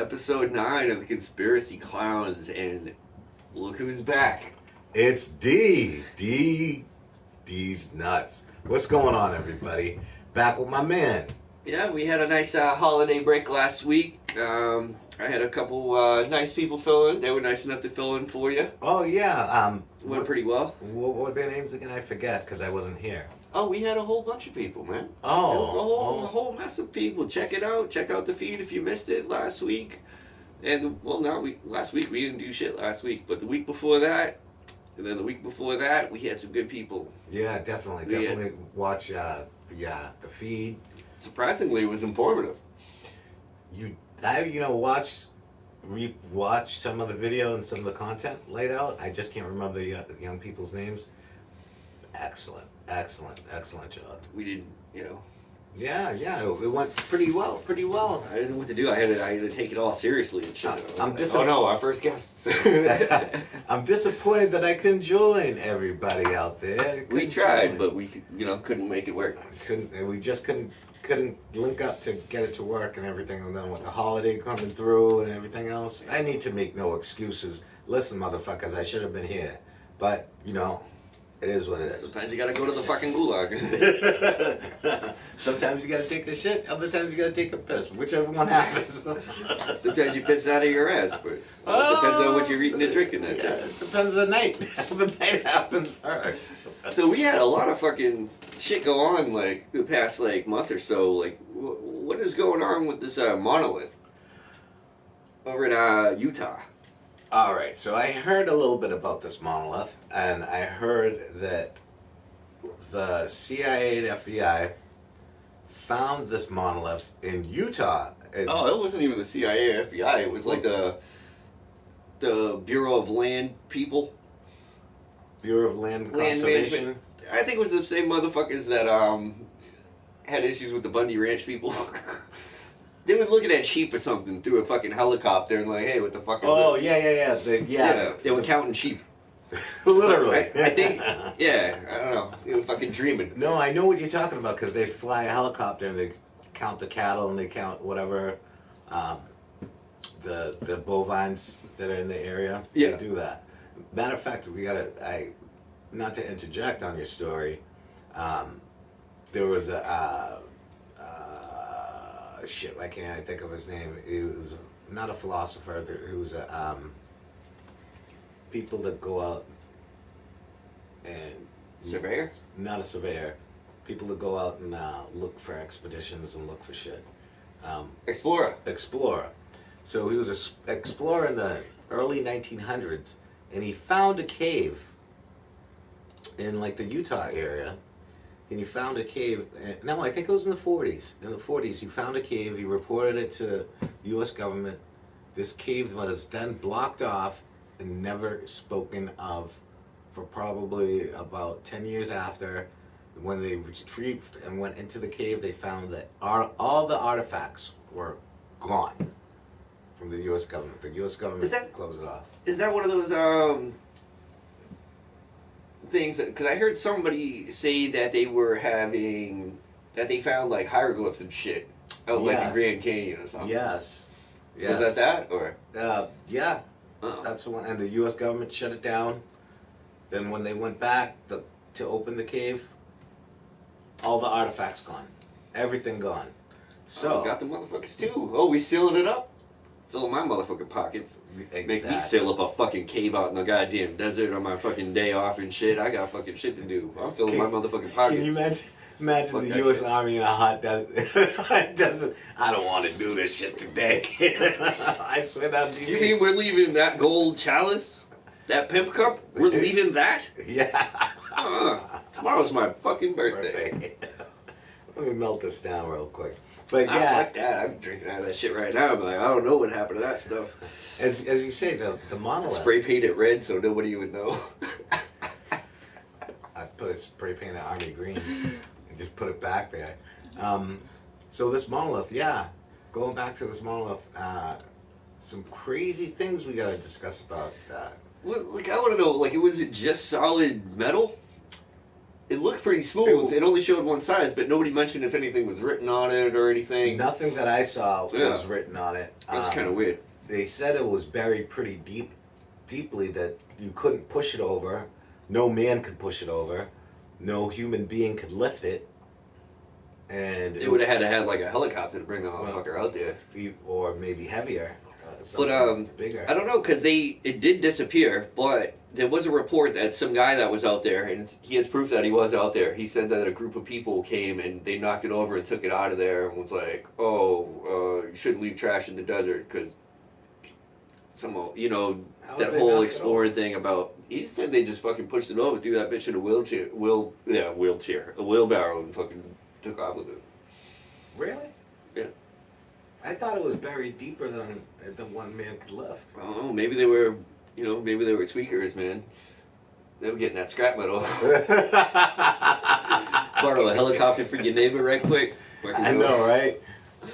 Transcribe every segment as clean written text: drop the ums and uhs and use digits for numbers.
episode 9 of the Conspiracy Clowns, and look who's back. It's D's nuts. What's going on, everybody? Back with my man. Yeah, we had a nice holiday break last week. I had a couple nice people fill in. They were nice enough to fill in for you. Oh yeah. Went pretty well. What were their names again? I forget because I wasn't here. Oh, we had a whole bunch of people, man. Oh, It was a whole mess of people. Check it out. Check out the feed if you missed it last week. And last week we didn't do shit last week, but the week before that, and then the week before that, we had some good people. Yeah, definitely watch the feed. Surprisingly, it was informative. Rewatched some of the video and some of the content laid out. I just can't remember the young people's names. Excellent job. We didn't, Yeah, it went pretty well. I didn't know what to do. I had to take it all seriously and shit. Oh no, our first guest. I'm disappointed that I couldn't join everybody out there. We tried, but we couldn't make it work. We just couldn't link up to get it to work and everything. And then with the holiday coming through and everything else, I need to make no excuses. Listen, motherfuckers, I should have been here, but it is what it is. Sometimes you gotta go to the fucking gulag. Sometimes you gotta take a shit, other times you gotta take a piss, whichever one happens. Sometimes you piss out of your ass, but it depends on what you're eating and drinking that time. It depends on the night. The night happens first. So we had a lot of fucking shit go on like the past month or so. Like, what is going on with this monolith over in Utah? All right, so I heard a little bit about this monolith, and I heard that the CIA and FBI found this monolith in Utah. It wasn't even the CIA or FBI. It was like the Bureau of Land People. Bureau of Land Conservation. Management. I think it was the same motherfuckers that had issues with the Bundy Ranch people. They were looking at sheep or something through a fucking helicopter and like, hey, what the fuck is this? Oh, yeah. They were counting sheep. Literally. I think, I don't know. They were fucking dreaming. No, I know what you're talking about because they fly a helicopter and they count the cattle and they count whatever, the bovines that are in the area. Yeah. They do that. Matter of fact, not to interject on your story, there was shit, why can't I think of his name? He was not a philosopher, he was people that go out and... Surveyor? Not a surveyor. People that go out and look for expeditions and look for shit. Explorer. So he was an explorer in the early 1900s, and he found a cave in the Utah area. And he found a cave. No, I think it was in the 40s. In the 40s, he found a cave. He reported it to the U.S. government. This cave was then blocked off and never spoken of for probably about 10 years after. When they retrieved and went into the cave, they found that all the artifacts were gone from the U.S. government. The U.S. government closed it off. Is that one of those things because I heard somebody say that they found hieroglyphs and shit out in the Grand Canyon or something. Yes. Was that or? Yeah. That's the one. And the U.S. government shut it down. Then when they went back to open the cave, all the artifacts gone. Everything gone. So got the motherfuckers too. Oh, we sealing it up? Filling my motherfucking pockets. Exactly. Make me sail up a fucking cave out in the goddamn desert on my fucking day off and shit. I got fucking shit to do. I'm filling my motherfucking pockets. Can you imagine the U.S. Army in a hot desert? I don't want to do this shit today. I swear that'd be... You mean we're leaving that gold chalice? That pimp cup? We're leaving that? Yeah. Tomorrow's my fucking birthday. Let me melt this down real quick. But I like that. I'm drinking out of that shit right now. I'm like, I don't know what happened to that stuff. As you say, the monolith. Spray paint it red so nobody would know. I put a spray paint of army green and just put it back there. So this monolith, going back to this monolith, some crazy things we gotta discuss about that. Well, I want to know, was it just solid metal? It looked pretty smooth. It only showed one size, but nobody mentioned if anything was written on it or anything. Nothing that I saw Yeah. was written on it. That's kind of weird. They said it was buried pretty deeply that you couldn't push it over. No man could push it over. No human being could lift it. And They would have had to have like a helicopter to bring the motherfucker out there. or maybe heavier. But bigger. I don't know, because it did disappear, but there was a report that some guy that was out there, and he has proof that he was out there. He said that a group of people came and they knocked it over and took it out of there and was like, you shouldn't leave trash in the desert because that whole exploring thing about. He said they just fucking pushed it over, threw that bitch in a wheelbarrow, and fucking took off with it. Really? Yeah. I thought it was buried deeper than one man could lift. Oh, maybe they were, tweakers, man. They were getting that scrap metal. Borrow a helicopter for your neighbor right quick. I know, right?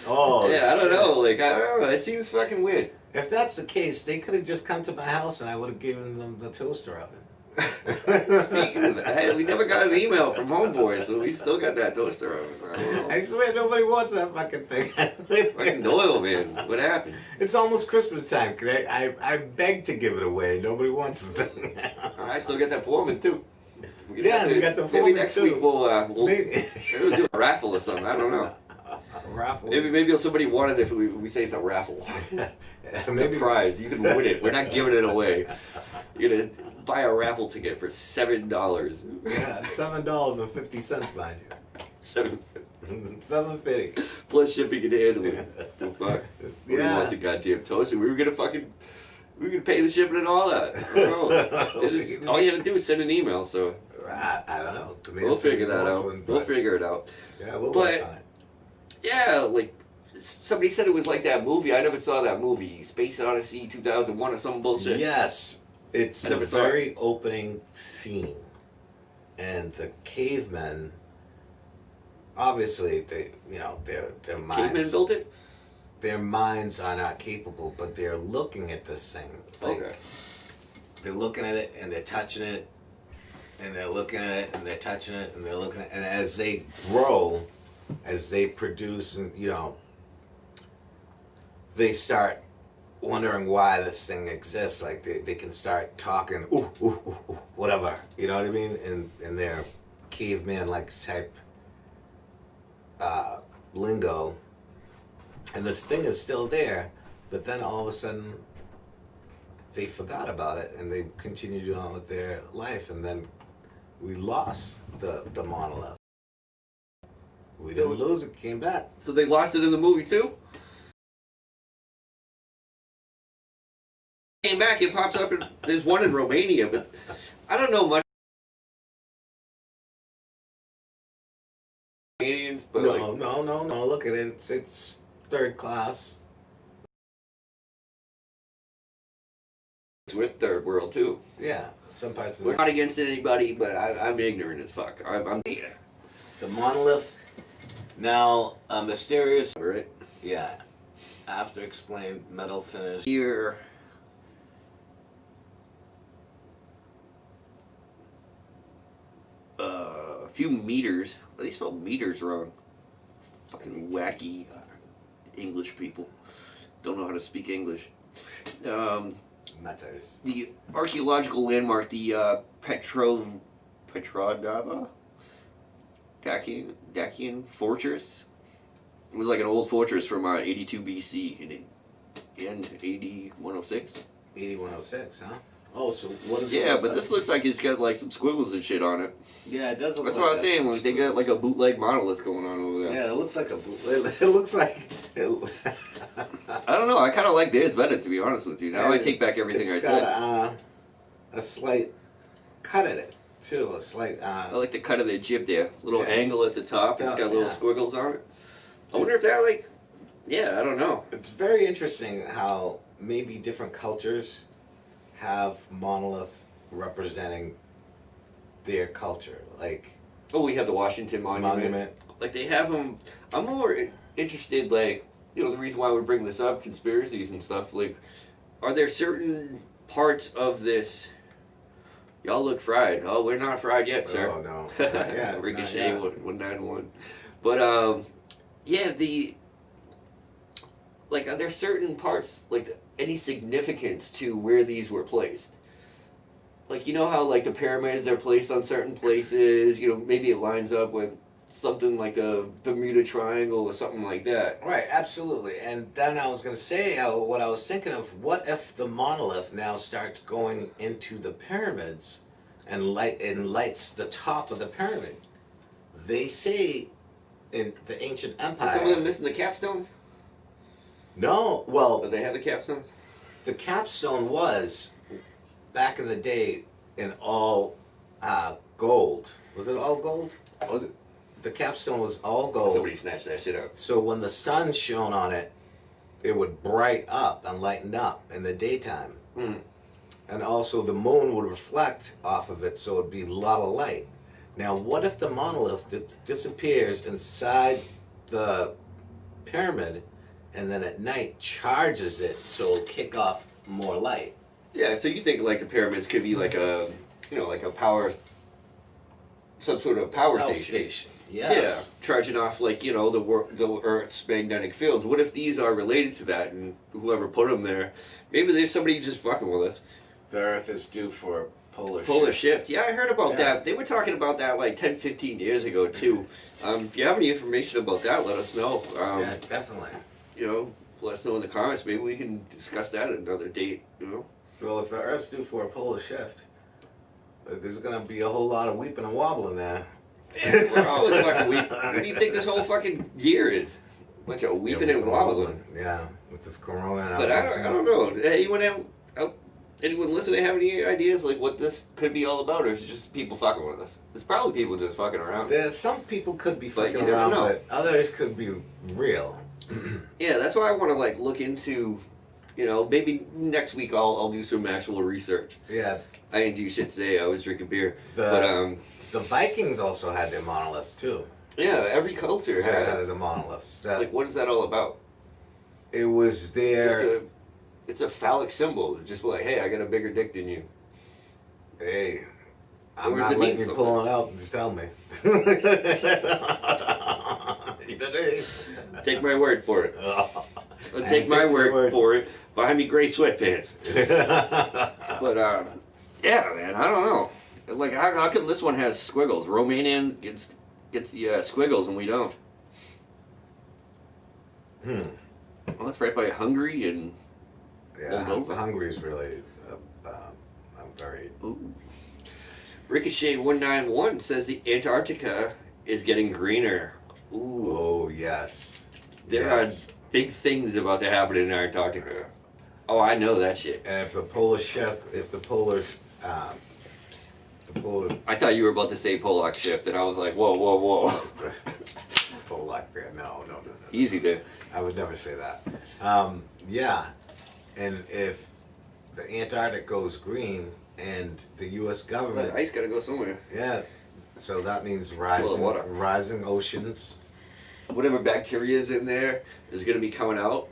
Oh. Yeah, I don't know. I don't know. It seems fucking weird. If that's the case, they could have just come to my house and I would have given them the toaster oven. Speaking of that, we never got an email from Homeboy, so we still got that toaster oven. I swear nobody wants that fucking thing. Fucking Doyle, man. What happened? It's almost Christmas time. I beg to give it away. Nobody wants the thing. I still got that Foreman, too. We got the Foreman, maybe next week we'll maybe do a raffle or something. I don't know. A raffle. Maybe somebody wanted it if we say it's a raffle. Maybe it's a prize. You can win it. We're not giving it away. You're gonna buy a raffle ticket for $7. Yeah, $7.50, mind you. $7.50 plus shipping and handling. The fuck? Nobody Yeah. wants a goddamn toaster. We were gonna pay the shipping and all that. I don't know. All you had to do is send an email. So I don't know. we'll figure that out. We'll figure it out. Yeah, we'll work on it. Yeah, like somebody said it was like that movie. I never saw that movie, Space Odyssey 2001 or some bullshit. Yes, it's the very opening scene, and the cavemen. Obviously, their minds. Cavemen built it. Their minds are not capable, but they're looking at this thing. Like, Okay. They're looking at it and they're touching it, and they're looking at it and they're touching it and they're looking at it. And as they grow, as they produce, and they start wondering why this thing exists. Like they can start talking, ooh, ooh, ooh, ooh, whatever. You know what I mean? In their caveman-like type lingo. And this thing is still there, but then all of a sudden they forgot about it and they continued on with their life, and then we lost the monolith. We didn't lose it, came back. So they lost it in the movie too? Came back, it pops up, there's one in Romania, but I don't know much. Romanians, but No, look at it, it's third class. We're third world too. Yeah, some parts of We're not against anybody, but I'm ignorant as fuck. I'm here. The monolith, now a mysterious, Right? yeah, after explained metal finish. Here. A few meters. They spell meters wrong. Fucking wacky English people. Don't know how to speak English. Meters. The archaeological landmark, the Petrodava Dacian Fortress. It was like an old fortress from 82 BC and in AD 106. 8106, huh? Oh, so what is it? Yeah, look but like? this looks like it's got like some squiggles and shit on it. Yeah, it does look That's like what I was that. saying. Like, they got like a bootleg monolith going on over there. Yeah, it looks like a boot. It looks like. I don't know. I kind of like theirs better, to be honest with you. Now I take back everything I said. Got a slight cut at it too. A slight. I like the cut of their jib there. Little angle at the top. It's Yeah, got little yeah. squiggles on it. I wonder if that like. Yeah, I don't know. It's very interesting how maybe different cultures have monoliths representing their culture, like Oh, we have the Washington Monument. Like they have them. I'm more interested, like, the reason why we bring this up, conspiracies and stuff. Like, are there certain parts of this Y'all look fried. Oh, we're not fried yet, sir. Oh no, not yet. Not Ricochet yet. 191. But yeah, the like are there certain parts like any significance to where these were placed? Like you know how like the pyramids are placed on certain places. You know maybe it lines up with something like the Bermuda Triangle or something like that. Right, absolutely. And then I was going to say what I was thinking of. What if the monolith now starts going into the pyramids and lights the top of the pyramid? They say in the ancient Is some of them empire. missing the capstones? No, Oh, well, they have the capstones. the capstone was back in the day in all gold. Was it all gold? Was it? The capstone was all gold. Somebody snatched that shit up. So when the sun shone on it, it would bright up and lighten up in the daytime. Hmm. And also the moon would reflect off of it, so it'd be a lot of light. Now, what if the monolith disappears inside the pyramid, and then at night charges it so it'll kick off more light? Yeah, so you think like the pyramids could be like a, you know, like a power, some sort of power station. Yes. Yeah, charging off like you know the Earth's magnetic fields. What if these are related to that, and whoever put them there, maybe there's somebody just fucking with us. The Earth is due for Polar shift. Yeah, I heard about Yeah. that. They were talking about that like 10, 15 years ago too. If you have any information about that, let us know. Yeah, definitely. You know, let us know in the comments. Maybe we can discuss that at another date. You know. Well, if the Earth's due for a polar shift, there's gonna be a whole lot of weeping and wobbling there. Man, we're always fucking weeping. What do you think this whole fucking year is? Bunch of weeping and wobbling. Yeah, with this corona. But I don't know. Anyone listening have any ideas like what this could be all about, or is it just people fucking with us? It's probably people just fucking around. There's some people could be But you fucking never around, know. but others could be real. Yeah, that's why I want to like look into. You know, maybe next week I'll do some actual research. Yeah, I didn't do shit today. I was drinking beer. the But the Vikings also had their monoliths too. yeah, every culture Had has. the monoliths. Like, what is that all about? It was Just their. it's a phallic symbol. It's just like, hey, I got a bigger dick than you. Hey, I'm Or does not it mean letting you something? pull it out. Just tell me. Take my word for it. I Take my your word for it. Buy me gray sweatpants. But yeah, man, I don't know. Like, how come this one has squiggles? Romanian gets the squiggles and we don't. Well, that's right by Hungary and Yeah, Moldova. Hungary is really I'm very. ooh. Ricochet 191 says the Antarctica is getting greener. Ooh, Oh yes, there yes. are big things about to happen in Antarctica. Oh, I know that shit. And if the polar shift, if the polar, the polar, I thought you were about to say Polak shift, and I was like, whoa, whoa, whoa. polar, no, Easy there. I would never say that. Yeah, and if the Antarctic goes green and the U.S. But government, ice gotta go somewhere. yeah, so that means water. rising oceans. Whatever bacteria is in there is gonna be coming out.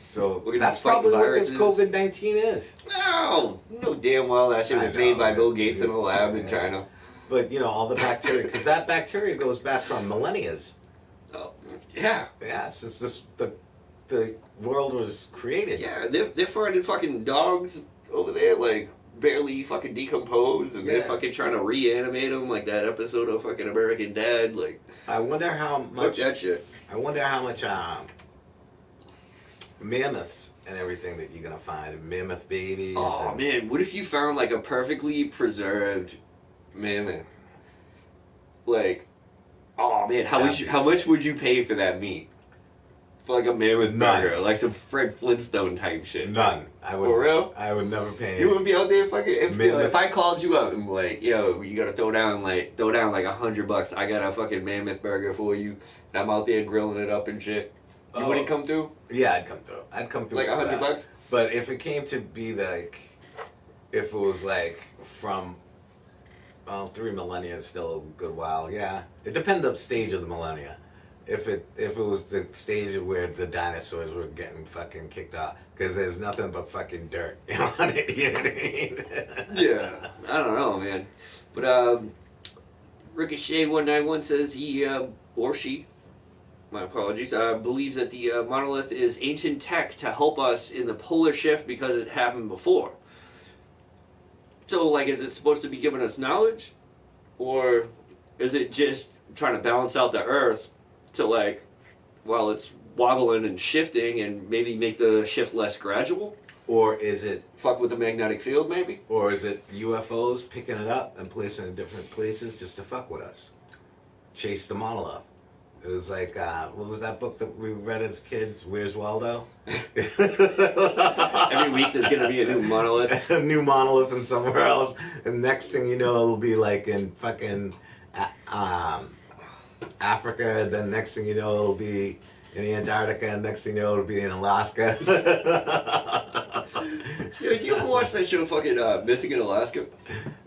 So We're gonna that's be fighting probably what this viruses. COVID-19 is. No, no damn well that shit I was know, made by Bill it- Gates in a it's- lab in yeah. China. But you know all the bacteria, because that bacteria goes back from millennia. Oh, yeah, Yeah, since the world was created. yeah. They're finding fucking dogs over there like barely fucking decomposed, and they're Yeah. fucking trying to reanimate them like that episode of fucking American Dad. Like, I wonder how fuck much. that shit. I wonder how much mammoths and everything that you're gonna find. Mammoth babies. Oh and, man, what if you found like a perfectly preserved mammoth? Like, oh man, how much would you pay for that meat? For like a mammoth None. burger, like some Fred Flintstone type shit. None. I would. For real? I would never pay. You wouldn't be out there fucking Mammoth. if I called you up and be like, yo, you gotta throw down like $100. I got a fucking mammoth burger for you, and I'm out there grilling it up and shit. You Oh. wouldn't come through? Yeah, I'd come through. I'd come through. Like for $100 that. bucks? But if it came to be like, if it was like from, well, 3 millennia is still a good while. Yeah, it depends on the stage of the millennia. if it was the stage where the dinosaurs were getting fucking kicked off, because there's nothing but fucking dirt on it. You know what I mean? Yeah, I don't know, man. But Ricochet191 says he or she, my apologies, believes that the monolith is ancient tech to help us in the polar shift because it happened before. So, like, is it supposed to be giving us knowledge, or is it just trying to balance out the Earth to, like, while it's wobbling and shifting and maybe make the shift less gradual? Or is it Fuck with the magnetic field, maybe? Or is it UFOs picking it up and placing it in different places just to fuck with us? Chase the monolith. It was like, what was that book that we read as kids? Where's Waldo? Every week there's going to be a new monolith. A new monolith in somewhere else. And next thing you know, it'll be like in fucking Africa. And then next thing you know, it'll be in Antarctica. And next thing you know, it'll be in Alaska. Yeah, you ever watch that show, fucking Missing in Alaska?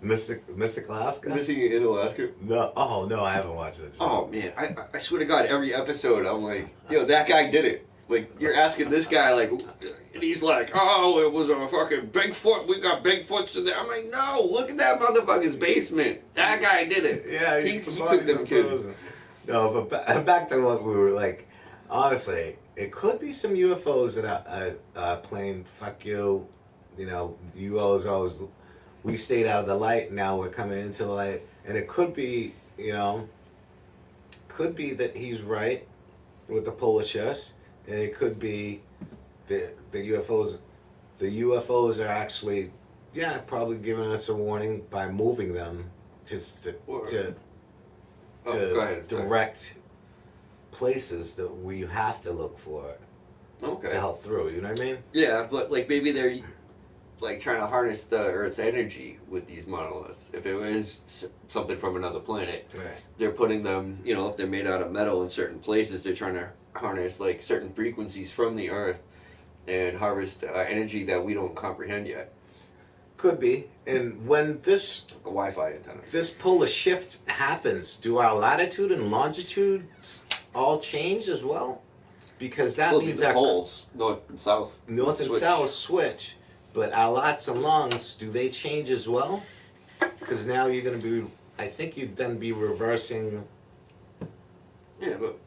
Mystic Alaska? Missing in Alaska? No, oh no, I haven't watched it. Oh man, I swear to God, every episode I'm like, yo, that guy did it. Like, you're asking this guy, like, and he's like, oh, it was a fucking Bigfoot. We got Bigfoots in there. I'm like, no, look at that motherfucker's basement. That guy did it. Yeah, he took them kids. No, but back to what we were like. Honestly, it could be some UFOs that are playing fuck you. You know, UFOs always. We stayed out of the light. Now we're coming into the light, and it could be, you know, could be that he's right with the polar shifts, and it could be the UFOs. The UFOs are actually, yeah, probably giving us a warning by moving them just to Go ahead, direct places that we have to look for okay. to help through. You know what I mean? Yeah, but like maybe they're like trying to harness the Earth's energy with these monoliths. If it was something from another planet, Right. they're putting them, you know, if they're made out of metal in certain places, they're trying to harness like certain frequencies from the Earth and harvest energy that we don't comprehend yet. Could be. And when this Like a Wi-Fi antenna. this polar shift happens, do our latitude and longitude all change as well? Because that means the our poles, north and south. north and switch. south switch, but our lots and longs, do they change as well? Because now you're going to be, I think you'd then be reversing. Yeah, but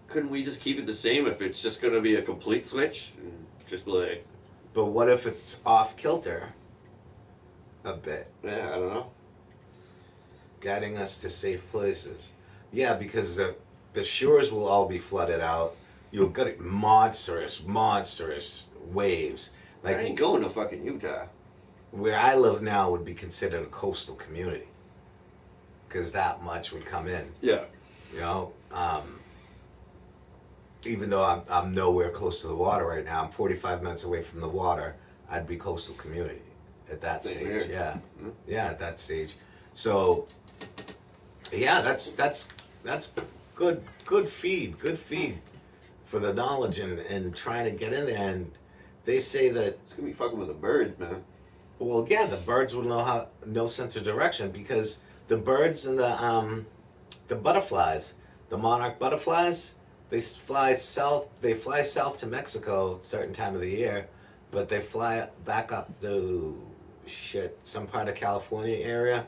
couldn't we just keep it the same if it's just going to be a complete switch? And just be like, But what if it's off kilter a bit, yeah, I don't know. guiding us to safe places? Yeah, because the shores will all be flooded out. You'll get monstrous waves. I ain't going to fucking Utah. Where I live now would be considered a coastal community, because that much would come in. Yeah. You know, even though I'm nowhere close to the water right now, I'm 45 minutes away from the water. I'd be coastal community at that Same stage. here. Yeah, Mhm. yeah, at that stage. So, yeah, that's good feed for the knowledge and trying to get in there. And they say that, It's going to be fucking with the birds, man. well, yeah, the birds will know no sense of direction, because the birds and the butterflies, the monarch butterflies, they fly south. They fly south to Mexico at a certain time of the year, but they fly back up to some part of California area,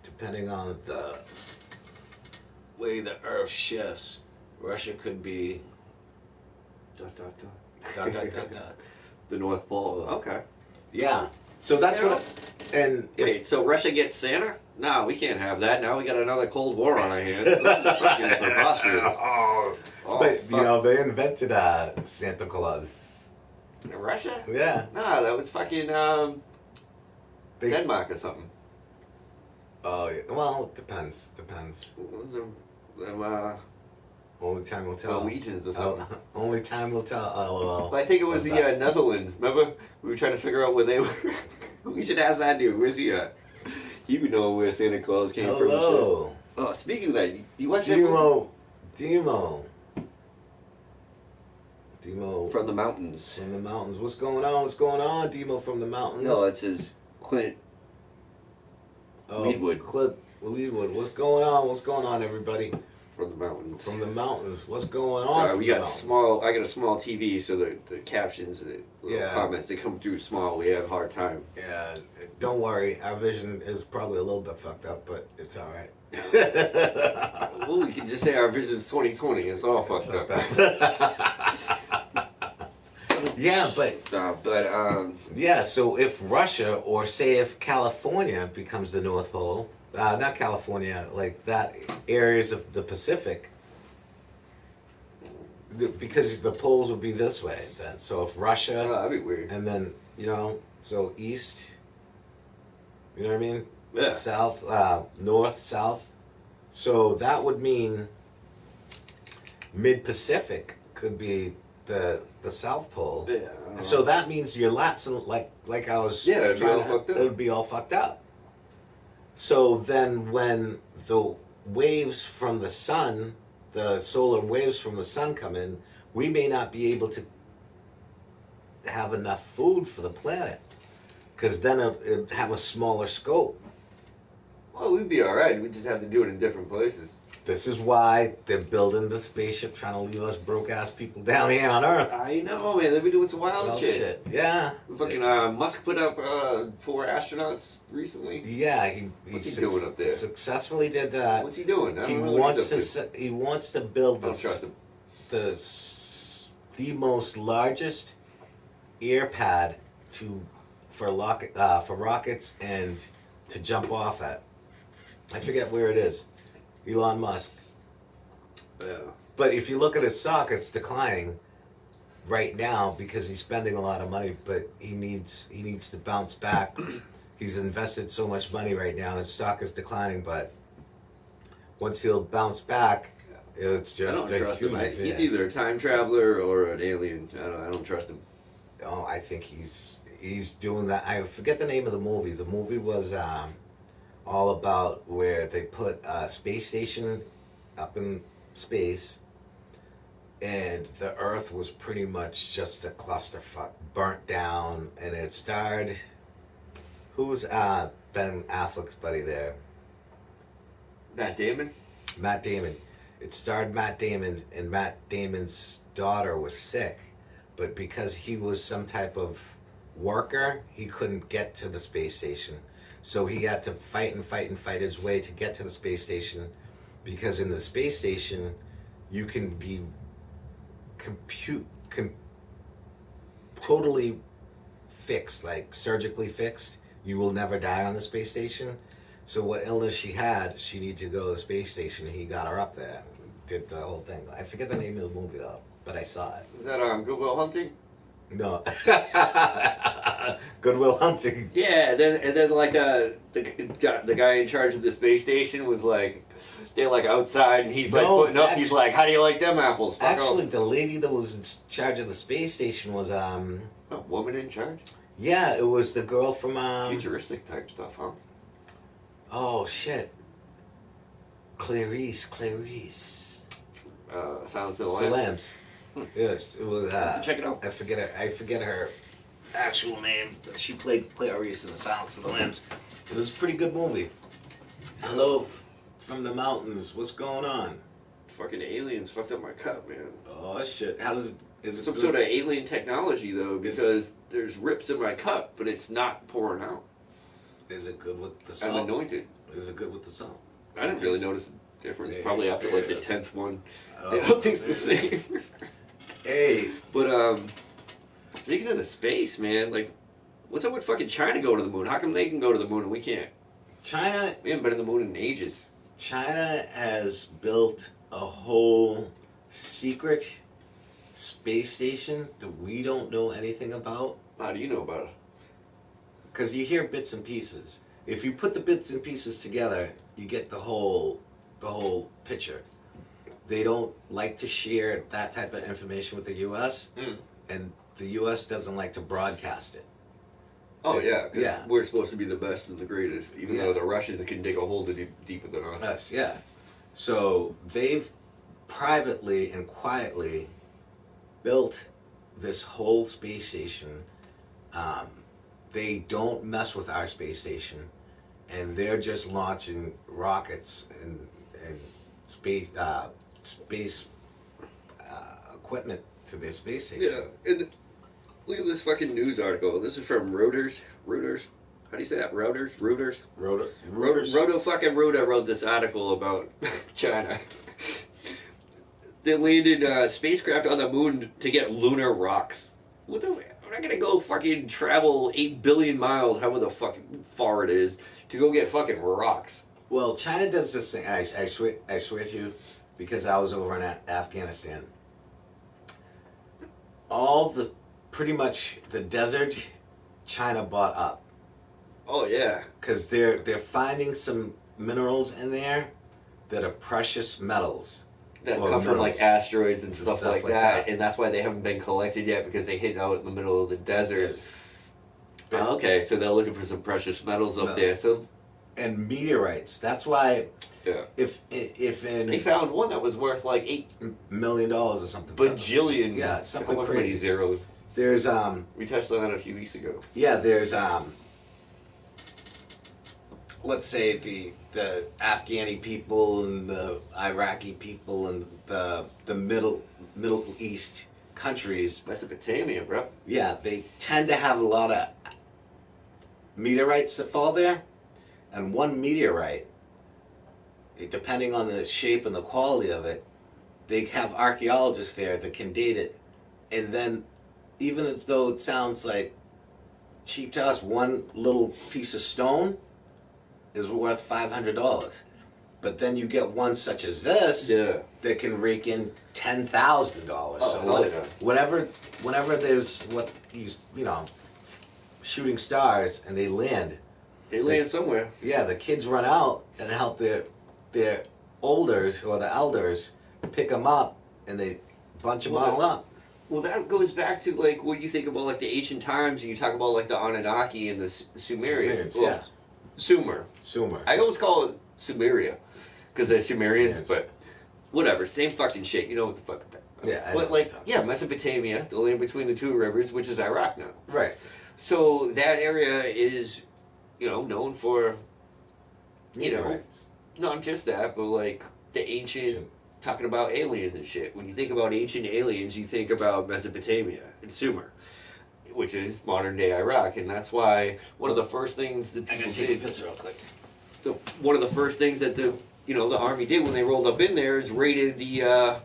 depending on the way the Earth shifts. Russia could be Dot, dot, dot. dot, dot, dot, dot. The North Pole. Okay. Yeah. So that's Yeah. and if, Wait, so Russia gets Santa? No, we can't have that. Now we got another Cold War on our hands. This is fucking preposterous. Oh, Oh, but fuck. you know they invented Santa Claus. Russia? Yeah, No, that was fucking they. Denmark or something. Oh, yeah. Well, it depends. What was them, Only time will tell. Norwegians or something. Only time will tell. LOL. But I think it was the Netherlands. Remember? We were trying to figure out where they were. We should ask that dude. Where's he at? He would know where Santa Claus came from. And shit. Hello. Oh, speaking of that, you watch that movie? Demo. From the Mountains. From the mountains. What's going on? Demo from the mountains. No, it says Clint Weedwood. Clint Weedwood. What's going on, everybody? from the mountains. From the mountains. What's going on? Sorry, from we the got mountains? small. I got a small TV, so the captions, the little Yeah. comments, they come through small. We have a hard time. Yeah, don't worry. Our vision is probably a little bit fucked up, but it's all right. Well, we can just say our vision's 2020. It's all fucked up. Yeah, but yeah. So if Russia, or say if California becomes the North Pole, not California, like that areas of the Pacific, because the poles would be this way then. So if Russia, Oh, that'd be weird. and then so east, you know what I mean? Yeah. South, north, south. So that would mean mid-Pacific could be the South Pole. Yeah. So that means your lots of, like I was Yeah, it'd be all trying to- fucked up. it would be all fucked up. So then when the waves from the sun, the solar waves from the sun come in, we may not be able to have enough food for the planet, because then it'd have a smaller scope. Well, we'd be all right. We just have to do it in different places. This is why they're building the spaceship, trying to leave us broke ass people down here on Earth. I know, man. They've been doing some wild Well, shit. Yeah. Fucking Musk put up 4 astronauts recently. Yeah, he What's he doing up there? successly did that. What's he doing? I He don't know what wants he's to up he wants to build I don't trust him. the most largest air pad for rockets and to jump off at. I forget where it is. Elon Musk. Yeah. But if you look at his stock, it's declining right now because he's spending a lot of money. But he needs to bounce back. He's invested so much money right now. His stock is declining, but once he'll bounce back, it's I just don't a trust him. huge He's either a time traveler or an alien. I don't trust him. Oh, I think he's doing that. I forget the name of the movie. The movie was all about where they put a space station up in space, and the Earth was pretty much just a clusterfuck, burnt down, and it starred. Who's Ben Affleck's buddy there? Matt Damon? Matt Damon. It starred Matt Damon, and Matt Damon's daughter was sick, but because he was some type of worker, he couldn't get to the space station. So he had to fight his way to get to the space station, because in the space station, you can be totally fixed, like surgically fixed. You will never die on the space station. So what illness she had, she needed to go to the space station. He got her up there, did the whole thing. I forget the name of the movie though, but I saw it. Is that on Good Will Hunting? No. Good Will Hunting. Yeah, and then like the guy in charge of the space station was like, they're like outside and he's like No, putting up. He's like, how do you like them apples? Fuck Actually, off. the lady that was in charge of the space station was A woman in charge? yeah, it was the girl from Futuristic type stuff, huh? oh shit, Clarice. Silence of the The Lambs. Lambs. Yes, it was. Check it out. I forget her actual name. She played Clarice in the Silence of the Lambs. It was a pretty good movie. Hello from the mountains. What's going on? Fucking aliens fucked up my cup, man. Oh shit! How does it? Is it Some good? sort of alien technology though, because there's rips in my cup, but it's not pouring out. Is it good with the I'm salt? anointed. Is it good with the salt? I didn't really notice the difference. Yeah, Probably after like the yes. 10th one. Oh, It all tastes the man. same. Hey, But speaking of the space, man, like, what's up with fucking China going to the moon? How come they can go to the moon and we can't? China We haven't been to the moon in ages. China has built a whole secret space station that we don't know anything about, How do you know about it? because you hear bits and pieces. If you put the bits and pieces together, you get the whole picture. They don't like to share that type of information with the U.S. Mm. and the U.S. doesn't like to broadcast it. Oh So- yeah, 'cause yeah. we're supposed to be the best and the greatest, even Yeah. though the Russians can dig a hole deeper than us. Us, yeah. So they've privately and quietly built this whole space station. They don't mess with our space station, and they're just launching rockets and space equipment to their space station. Yeah, and look at this fucking news article. This is from Reuters. Reuters. How do you say that? Reuters. Reuters. Roto fucking Ruda wrote this article about China. They landed spacecraft on the moon to get lunar rocks. What the? I'm not gonna go fucking travel 8 billion miles, however the fucking far it is, to go get fucking rocks. Well, China does this thing. I swear to you, because I was over in Afghanistan. Pretty much the desert, China bought up. Oh yeah. Because they're finding some minerals in there that are precious metals. That Or come from like minerals. asteroids and stuff like that, and that's why they haven't been collected yet because they hit out in the middle of the desert. Oh, okay, so they're looking for some precious metals up there. So And meteorites. That's why. Yeah. If they found one that was worth like $8 million or something. bajillion. Yeah, something How many crazy. zeros? There's We touched on that a few weeks ago. Yeah, there's let's say the Afghani people and the Iraqi people and the Middle East countries. Mesopotamia, bro. Yeah, they tend to have a lot of meteorites that fall there, and one meteorite, depending on the shape and the quality of it, they have archaeologists there that can date it, and then even as though it sounds like cheap to us, one little piece of stone is worth $500. But then you get one such as this that can rake in $10,000. Oh, So hell yeah. whenever there's shooting stars and they land. They land somewhere. Yeah, the kids run out and help their olders or the elders pick them up, and they bunch them all up. Well, that goes back to like what you think about like the ancient times, and you talk about like the Anunnaki and the Sumerians. Yeah. Sumer. I always call it Sumeria because they're Sumerians, but whatever, same fucking shit. You know what the fuck? Yeah. But like, yeah, Mesopotamia, the land between the two rivers, which is Iraq now. Right. So that area is, known for, not just that, but like the ancient. Talking about aliens and shit. When you think about ancient aliens, you think about Mesopotamia and Sumer, which is modern day Iraq, and that's why one of the first things that people did. Real quick. One of the first things that the army did when they rolled up in there is raided the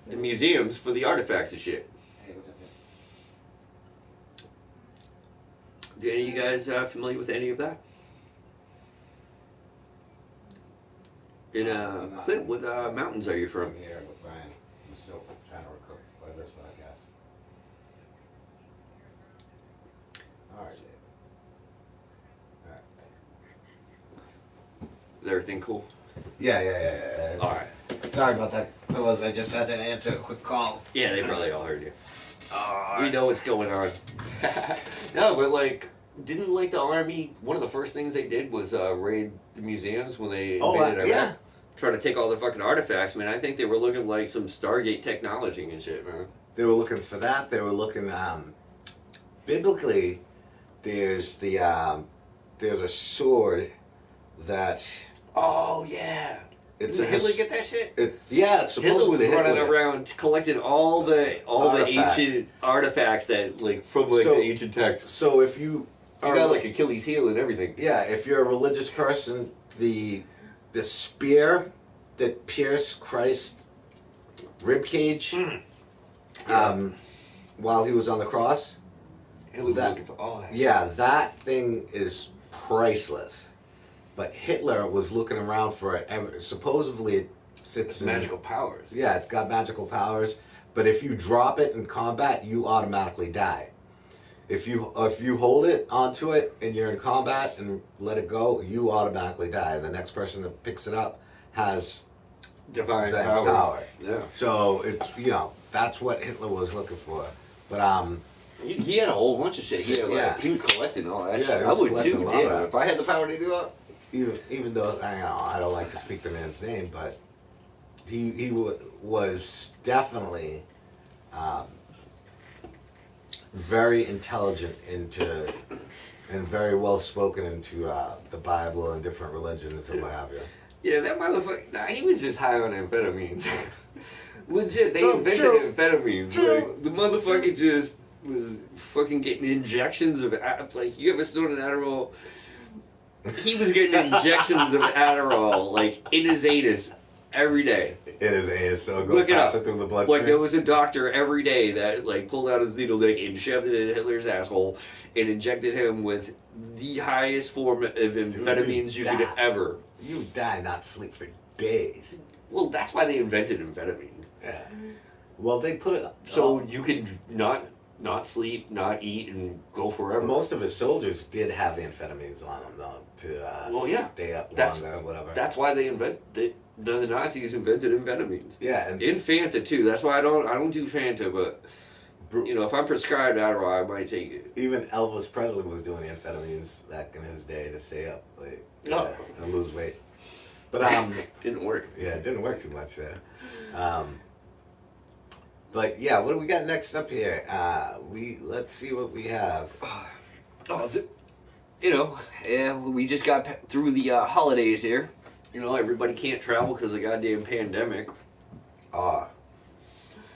museums for the artifacts and shit. Do any of you guys familiar with any of that? In Clint, what mountains are you from? I'm here with Brian. I'm still trying to record this podcast. All right. Is everything cool? Yeah. All right. Sorry about that, fellas. I just had to answer a quick call. Yeah, they probably all heard you. We know what's going on. No, but like, didn't like the army? One of the first things they did was raid the museums when they invaded Iraq. Yeah. Trying to take all the fucking artifacts, man. I think they were looking like some Stargate technology and shit, man. They were looking for that. They were looking. Biblically, there's a sword that. Oh yeah. It's Didn't Hitler get that shit? It's Hitler was supposedly running around collecting all the ancient artifacts that from the ancient texts. So if you got like Achilles' heel and everything. Yeah, if you're a religious person, the spear that pierced Christ's ribcage while he was on the cross. It was looking for all that. Yeah, that thing is priceless. But Hitler was looking around for it. Supposedly it sits in magical powers. Yeah, it's got magical powers. But if you drop it in combat, you automatically die. If you hold it onto it and you're in combat and let it go, you automatically die. The next person that picks it up has divine power. Yeah. So it's that's what Hitler was looking for. But he had a whole bunch of shit. He was collecting all that shit. I would too. Damn, if I had the power to do that. Even though I don't like to speak the man's name, but he was definitely very intelligent and very well spoken into the Bible and different religions and what have you. Yeah, that motherfucker. Nah, he was just high on amphetamines. Legit, they Oh, invented true. amphetamines. True. Like, the motherfucker just was fucking getting injections of like. You ever snorted Adderall? He was getting injections of Adderall like in his anus every day. It is so go Look it faster up. through the Like bloodstream. there was a doctor every day that like pulled out his needle dick and shoved it in Hitler's asshole and injected him with the highest form of amphetamines you could die. ever. You die, not sleep for days. Well, that's why they invented amphetamines. Yeah. Well, they put it So you could not sleep, not eat, and go forever. Most of his soldiers did have amphetamines on them, though, to Well, yeah. stay up That's- longer or whatever. That's why they the Nazis invented amphetamines. Yeah, and In Fanta too. That's why I don't do Fanta, but you know if I'm prescribed Adderall, I might take it. even Elvis Presley was doing amphetamines back in his day to stay up late Oh. and lose weight. But Didn't work. yeah, it didn't work too much there. But yeah, what do we got next up here? Let's see what we have. Oh, is it? You know, yeah, we just got through the holidays here. You know, everybody can't travel because of the goddamn pandemic.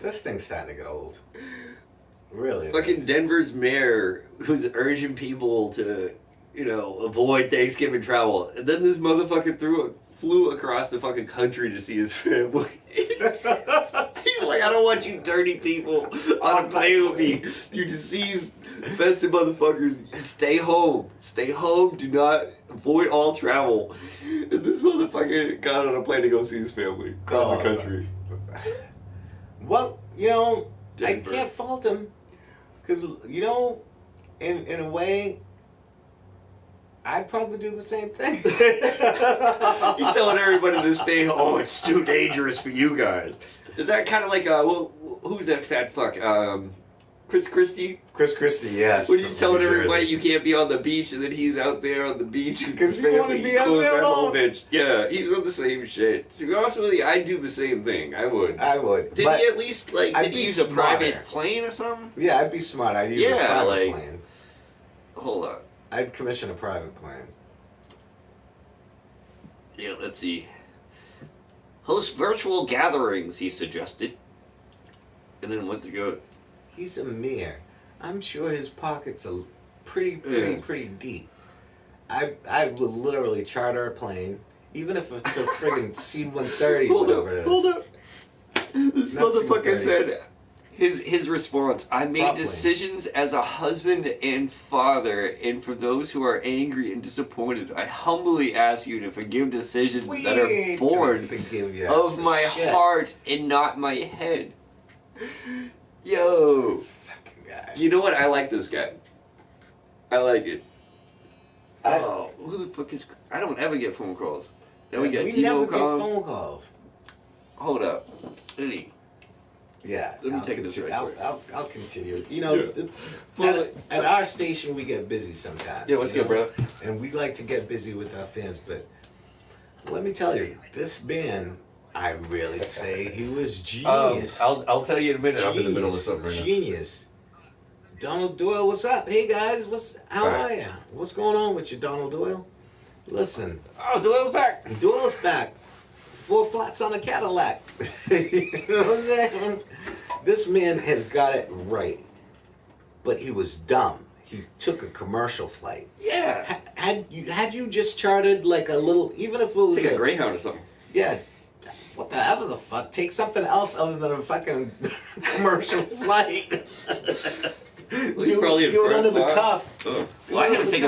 This thing's starting to get old. Really? it Fucking is. Denver's mayor who's urging people to, you know, avoid Thanksgiving travel. And then this motherfucker flew across the fucking country to see his family. He's like, I don't want you dirty people on a plane with me. You diseased, infested motherfuckers. Stay home. Stay home. Do not avoid all travel. And this motherfucker got on a plane to go see his family across the country. Well, you know, Denver. I can't fault him. Because, you know, in a way, I'd probably do the same thing. He's telling everybody to stay home. Oh, it's too dangerous for you guys. Is that kind of like, who's that fat fuck? Chris Christie? Chris Christie, yes. When he's from telling New Jersey. everybody you can't be on the beach, and then he's out there on the beach with Because his you wanna family. be He out closed there that whole alone. bitch. Yeah, he's on the same shit. To be honest with you, I'd do the same thing. I would. I would. Did but he at least, like, I'd did he be use a smarter. private plane or something? Yeah, I'd be smart. I'd use a Yeah, private like- plane. Hold on. I'd commission a private plane. Yeah, let's see. Host virtual gatherings, he suggested. And then went to go. He's a mayor. I'm sure his pockets are pretty deep. I would literally charter a plane, even if it's a friggin' C-130, whatever it is. Hold up. This Not motherfucker single said, his response, I made Prop plane. decisions as a husband and father, and for those who are angry and disappointed, I humbly ask you to forgive decisions We that are ain't born gonna forgive you of for my shit. heart and not my head. Yo. This fucking guy. You know what? I like this guy. I like it. I- Oh, who the fuck is... I don't ever get phone calls. Then we got we Timo never get calling. phone calls. Hold up. Any. Yeah, Let me I'll take this continue. right quick. I'll continue. You know, Yeah. at, at our station we get busy sometimes. Yeah, what's you good, know? bro? And we like to get busy with our fans, but let me tell you, this man, I really say he was genius. I'll tell you in a minute. Genius. Donald Doyle, what's up? Hey guys, how Alright. are you? What's going on with you, Donald Doyle? Listen, Oh, Doyle's back. Doyle's back. 4 flats on a Cadillac. You know what I'm saying? This man has got it right. But he was dumb. He took a commercial flight. Yeah. Had you just chartered like a little, even if it was Take a Greyhound or something. yeah, whatever the fuck, take something else other than a fucking commercial flight. He's probably in do it first under the class. cuff. Well, I had to take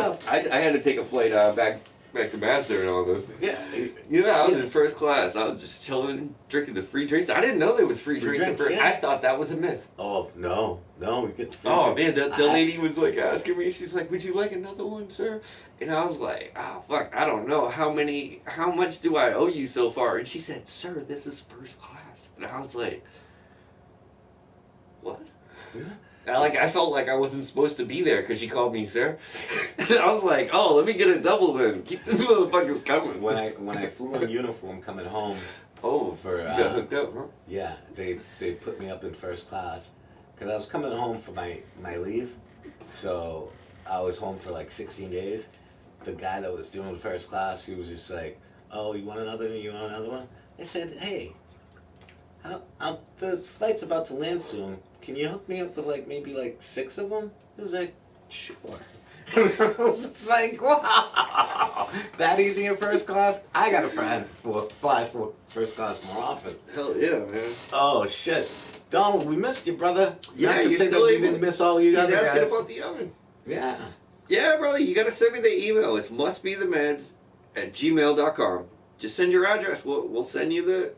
I had to take a flight back to Master and all this. Yeah. You know, I was Yeah. in first class. I was just chilling, drinking the free drinks. I didn't know there was free drinks. drinks, at first. yeah. I thought that was a myth. Oh no, we get. Oh man, the I- lady was like asking me. She's like, "Would you like another one, sir?" And I was like, "Oh fuck, I don't know how much do I owe you so far?" And she said, "Sir, this is first class." And I was like, "What?" Yeah. I felt like I wasn't supposed to be there because she called me sir. And I was like, "Oh, let me get a double then. Keep this motherfuckers coming." When I flew in uniform coming home, Oh, for you got hooked up, huh? yeah, they put me up in first class because I was coming home for my leave, so I was home for like 16 days. The guy that was doing first class, he was just like, oh, you want another? You want another one? I said, hey, the flight's about to land soon. Can you hook me up with like maybe like 6 of them? He was like, sure. I was like, wow, that easy in first class? I got to fly for first class more often. Hell yeah, man. Oh shit, Donald, we missed you, brother. Yeah, Not to you're say that still we able- didn't miss all you He's other asking guys. about the oven. Yeah. Yeah, brother, you gotta send me the email. It's mustbethemeds@gmail.com. Just send your address. We'll send you the.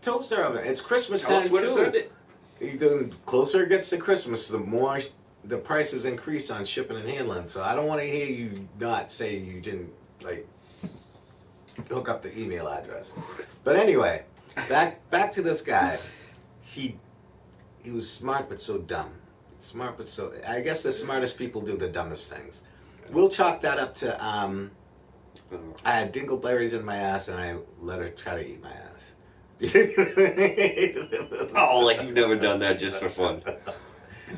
Toaster oven. It's Christmas Tell us time where to send too. it. The closer it gets to Christmas, the more the prices increase on shipping and handling. So I don't want to hear you not say you didn't like hook up the email address. But anyway, back to this guy. He was smart but so dumb. Smart but so. I guess the smartest people do the dumbest things. We'll chalk that up to I had dingleberries in my ass and I let her try to eat my ass. Oh, like you've never done that just for fun.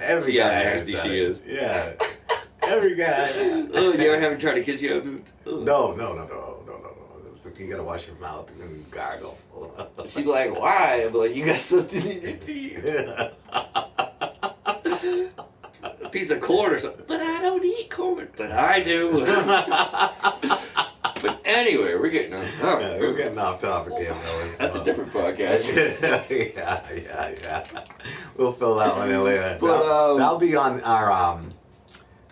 Every Yeah, guy has nasty done she it. is. Yeah. Every guy. Oh, you ever haven't tried to kiss you out, dude? Ugh. No. You gotta wash your mouth and gargle. She'd be like, why? I'm like, you got something in your teeth. A piece of corn or something. But I don't eat corn. But I do. But anyway, we're getting on. Oh, Yeah, we're getting off topic here, Billy. That's a different podcast. yeah. We'll fill that one in later. But, That'll be on our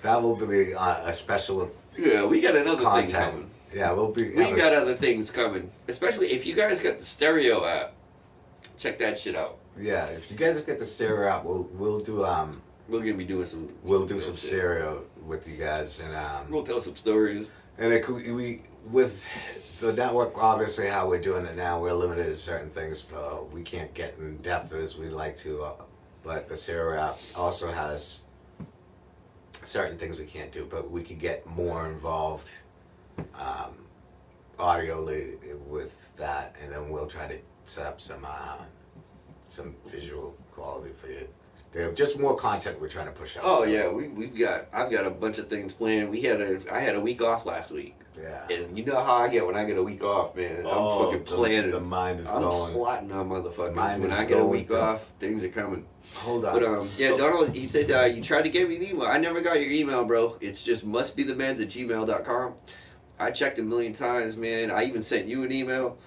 that will be on a special Yeah, we got another thing content. coming. Yeah, we'll be. We got other things coming. Especially if you guys got the stereo app. Check that shit out. Yeah, if you guys get the stereo app, we'll do We're gonna be doing some. we'll do some shit. stereo with you guys and We'll tell some stories. and we with the network, obviously how we're doing it now, we're limited to certain things. We can't get in depth as we'd like to, but the stereo app also has certain things we can't do, but we could get more involved audioly with that, and then we'll try to set up some visual quality for you. They're just more content we're trying to push out. Oh yeah, I've got a bunch of things planned. I had a week off last week. Yeah. And you know how I get when I get a week off, man. I'm fucking planning. The mind is I'm going. plotting on motherfuckers. Mine When is I get a going week to- off, things are coming. Hold on. But yeah, Donald, he said you tried to give me an email. I never got your email, bro. It's just mustbethemeds@gmail.com. I checked a million times, man. I even sent you an email.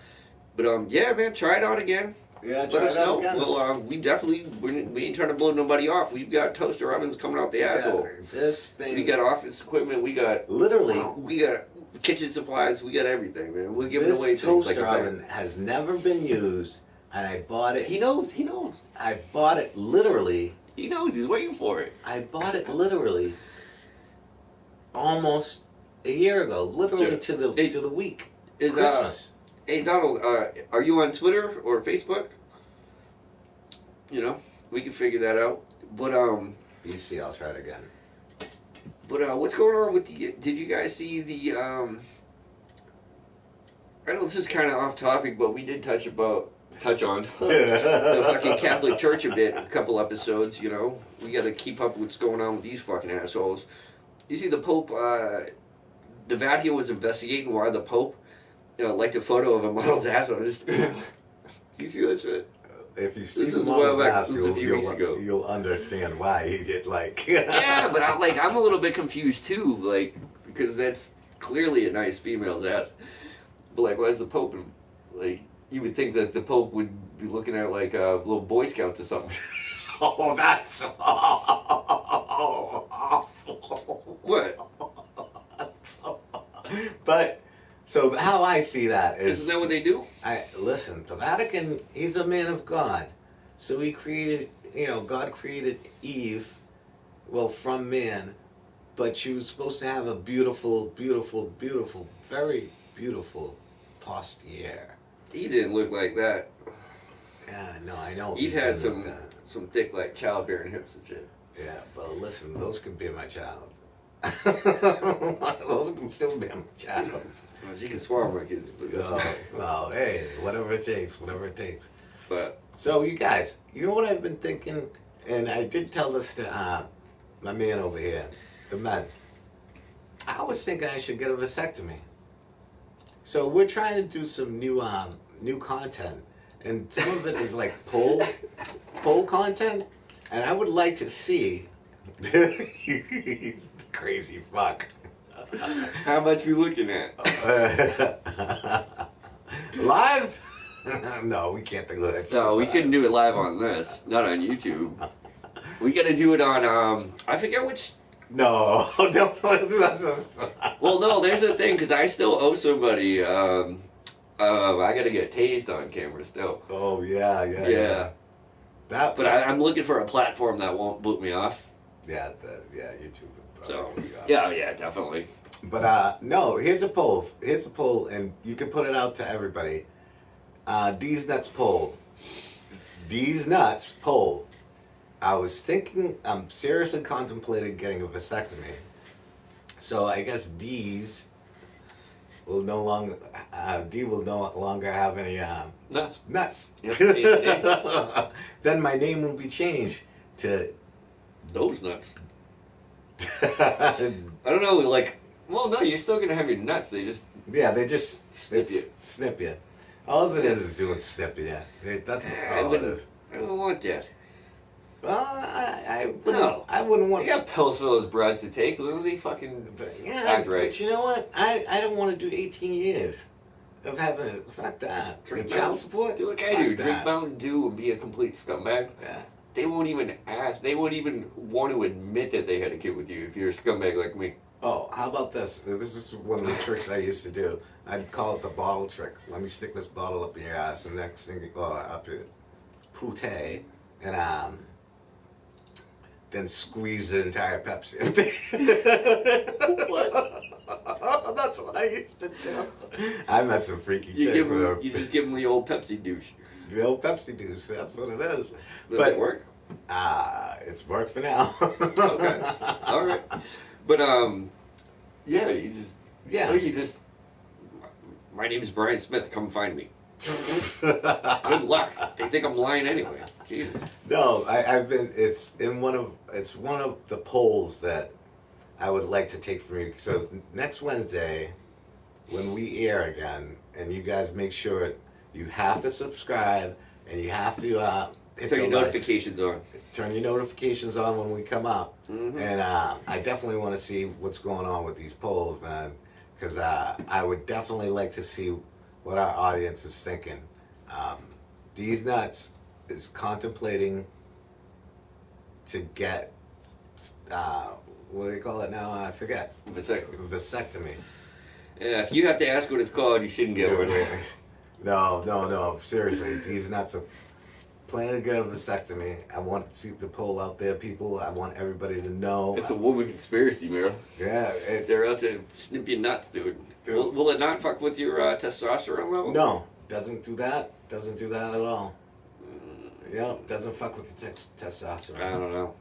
But yeah, man, try it out again. Yeah, Let us know. Well, we ain't trying to blow nobody off. We've got toaster ovens coming out the asshole. This thing. We got office equipment. We got literally. kitchen supplies. We got everything, man. We're giving away This things like toaster a bag. oven has never been used, and I bought it. He knows. I bought it literally. He knows. He's waiting for it. I bought it literally almost a year ago. Literally Yeah. to the week. Is Christmas. Hey Donald, are you on Twitter or Facebook? You know, we can figure that out. But BC, I'll try it again. What's going on with the? Did you guys see the? I know this is kind of off topic, but we did touch on the fucking Catholic Church a bit, a couple episodes. You know, we got to keep up with what's going on with these fucking assholes. You see, the Pope, the Vatican was investigating why the Pope liked a photo of a model's ass on Instagram. Do you see that shit? If you see This the is a while model's back. ass, This was a few weeks ago. you'll understand why he did like. Yeah, but I'm a little bit confused too, like, because that's clearly a nice female's ass. But like, why is the Pope? Like, you would think that the Pope would be looking at like little Boy Scouts or something. Oh, that's awful. What? But so how I see that is, Isn't that what they do? listen, the Vatican, he's a man of God, so he created, God created Eve, well, from man, but she was supposed to have a beautiful, beautiful, beautiful, very beautiful posterior. He didn't look like that. Yeah, no, I know. He had didn't look some thick like childbearing hips and shit. Yeah, but listen, those could be my child. Those can still be my child. Well, you can swallow my kids, but that's Well, hey, whatever it takes, whatever it takes. But So, you guys, you know what I've been thinking? And I did tell this to my man over here, the Meds. I was thinking I should get a vasectomy. So we're trying to do some new content, and some of it is like poll content, and I would like to see. He's the crazy fuck. How much we looking at? Live? No, we can't do that. No, we couldn't do it live on this, not on YouTube. We gotta do it on, I forget which. No, don't. Well, no, there's a thing, because I still owe somebody, I gotta get tased on camera still. Oh yeah. Yeah. That, But I'm looking for a platform that won't boot me off. yeah, YouTube. would So, probably be off. yeah, definitely. But no, here's a poll. Here's a poll, and you can put it out to everybody. D's nuts poll. D's nuts poll. I was thinking, I'm seriously contemplating getting a vasectomy. So I guess D's will no longer, D will no longer have any Nuts. nuts. Yep, change the Then my name will be changed to. Those nuts. I don't know, like, well, no, you're still gonna have your nuts. They just Yeah, they just snip you. snip you. All it is doing snip you. That's all it is. I don't want that. Well, I wouldn't. No. I wouldn't want. They got pills for those broads to take. Look, they fucking Yeah, act right. but you know what? I don't want to do 18 years of having fuck that. Drink And child Mountain- support. do like I Fuck do. that. Drink Mountain Dew and be a complete scumbag. Yeah. They won't even ask. They won't even want to admit that they had a kid with you if you're a scumbag like me. Oh, how about this? This is one of the tricks I used to do. I'd call it the bottle trick. Let me stick this bottle up in your ass, and next thing, up your pootie, and then squeeze the entire Pepsi. What? That's what I used to do. I met some freaky You chicks. With you just give them the old Pepsi douche. the old Pepsi douche. That's what it is. Does But- it work? It's worked for now. Okay. All right. But yeah, you just Yeah. you just. My name is Brian Smith. Come find me. Good luck. They think I'm lying anyway. Jesus. No, I've been. It's one of the polls that I would like to take from you. So next Wednesday, when we air again, and you guys make sure you have to subscribe and you have to hit Turn the your likes. notifications on. Turn your notifications on when we come up. Mm-hmm. And I definitely want to see what's going on with these polls, man. Because I would definitely like to see what our audience is thinking. These Nuts is contemplating to get, what do they call it now? I forget. Vasectomy. Yeah, if you have to ask what it's called, you shouldn't get one. No. Seriously, These Nuts are planning to get a vasectomy. I want to see the poll out there, people. I want everybody to know. It's a woman conspiracy, man. Yeah. They're out to snip your nuts, dude. Will it not fuck with your testosterone level? No, doesn't do that. Doesn't do that at all. Yep, doesn't fuck with the testosterone. I don't know.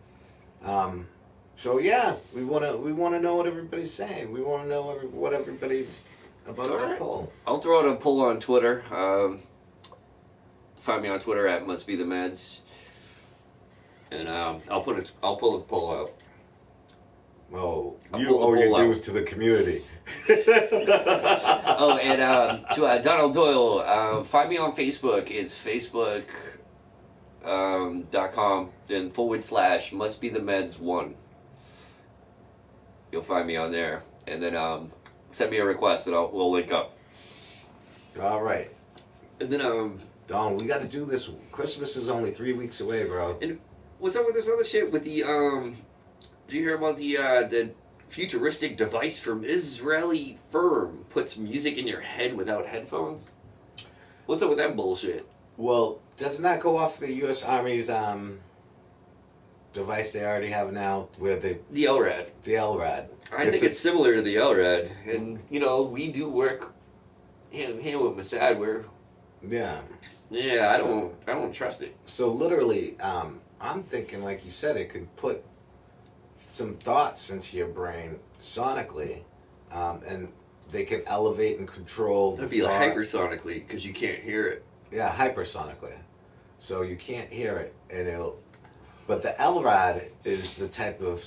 So yeah, we wanna know what everybody's saying. We wanna know what everybody's about All that right. poll. I'll throw out a poll on Twitter. Find me on Twitter at mustbethemeds. And I'll pull a poll out. Oh, I'll you pull the owe your poll out. dues to the community. Oh, and to Donald Doyle, find me on Facebook. It's facebook.com, then / mustbethemeds1. You'll find me on there. And then send me a request and we'll link up. All right, And then, Don, we got to do this. Christmas is only 3 weeks away, bro. what's up with this other shit with the, did you hear about the futuristic device from Israeli firm puts music in your head without headphones? What's up with that bullshit? Well, doesn't that go off the U.S. Army's device they already have now, where the LRAD. LRAD? I think it's similar to the LRAD. And, we do work hand in hand with Mossad where, Yeah. I don't trust it. So literally, I'm thinking, like you said, it could put some thoughts into your brain sonically, and they can elevate and control. It'd be like hypersonically because you can't hear it. Yeah, hypersonically. So you can't hear it, and it'll. But the LRAD is the type of.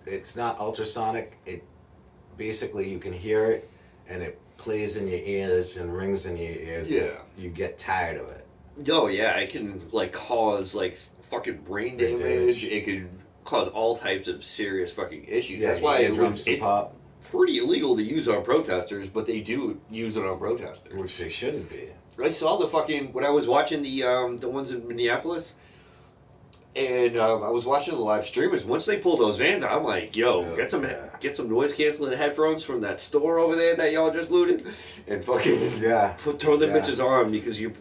It's not ultrasonic. It basically you can hear it, and it plays in your ears and rings in your ears. Yeah. You get tired of it. Oh yeah, it can like cause like fucking brain Brain damage. damage. It could cause all types of serious fucking issues. Yeah, That's why it's pop, pretty illegal to use on protesters, but they do use it on protesters. which they shouldn't be. I saw the fucking when I was watching the ones in Minneapolis, and I was watching the live streamers. Once they pulled those vans out, I'm like, "Yo, Yeah, get some noise canceling headphones from that store over there that y'all just looted, and fucking Yeah. throw them Yeah. bitches on because your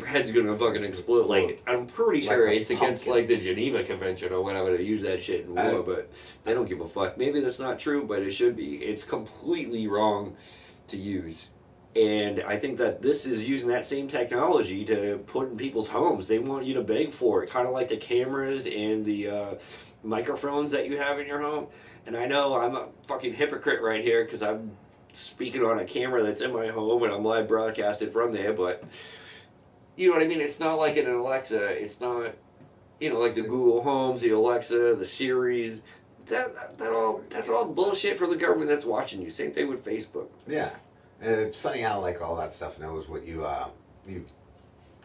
head's gonna fucking explode." Like I'm pretty Like sure a it's against pumpkin. like the Geneva Convention or whatever to use that shit in war, but they don't give a fuck. Maybe that's not true, but it should be. It's completely wrong to use. And I think that this is using that same technology to put in people's homes. They want you to beg for it, kind of like the cameras and the microphones that you have in your home. And I know I'm a fucking hypocrite right here because I'm speaking on a camera that's in my home and I'm live broadcasted from there, but you know what I mean? It's not like an Alexa. It's not, like the Google Homes, the Alexa, the Siris. That's all bullshit from the government that's watching you. Same thing with Facebook. Yeah. And it's funny how like all that stuff knows what you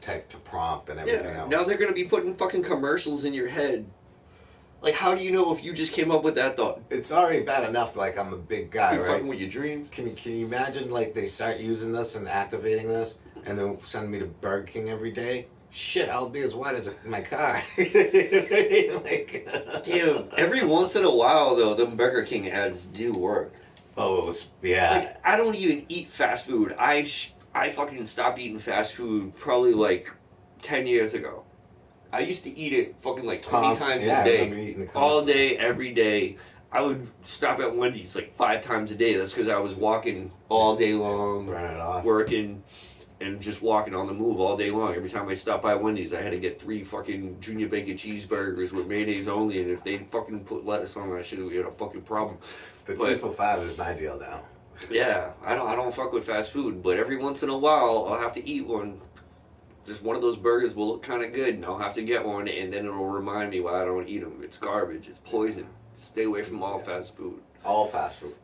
type to prompt and everything Yeah. else. Now they're gonna be putting fucking commercials in your head. Like, how do you know if you just came up with that thought? It's already bad enough. Like I'm a big guy, You're right? fucking with your dreams. Can you imagine like they start using this and activating this, and then send me to Burger King every day? Shit, I'll be as white as my car. Like, Damn. Every once in a while, though, them Burger King ads do work. Oh, yeah. Like, I don't even eat fast food. I fucking stopped eating fast food probably like 10 years ago. I used to eat it fucking like 20 times yeah, a I day. remember eating it All constantly. day, every day. I would stop at Wendy's like 5 times a day. That's because I was walking all day long, Burn it off. working, and just walking on the move all day long. Every time I stopped by Wendy's, I had to get 3 fucking junior bacon cheeseburgers with mayonnaise only, and if they fucking put lettuce on that shit, we had a fucking problem. The But- 2 for $5 is my deal now. Yeah, I don't fuck with fast food, but every once in a while I'll have to eat one. Just one of those burgers will look kind of good, and I'll have to get one, and then it'll remind me why I don't eat them. It's garbage. It's poison. Stay away from all fast food. All fast food.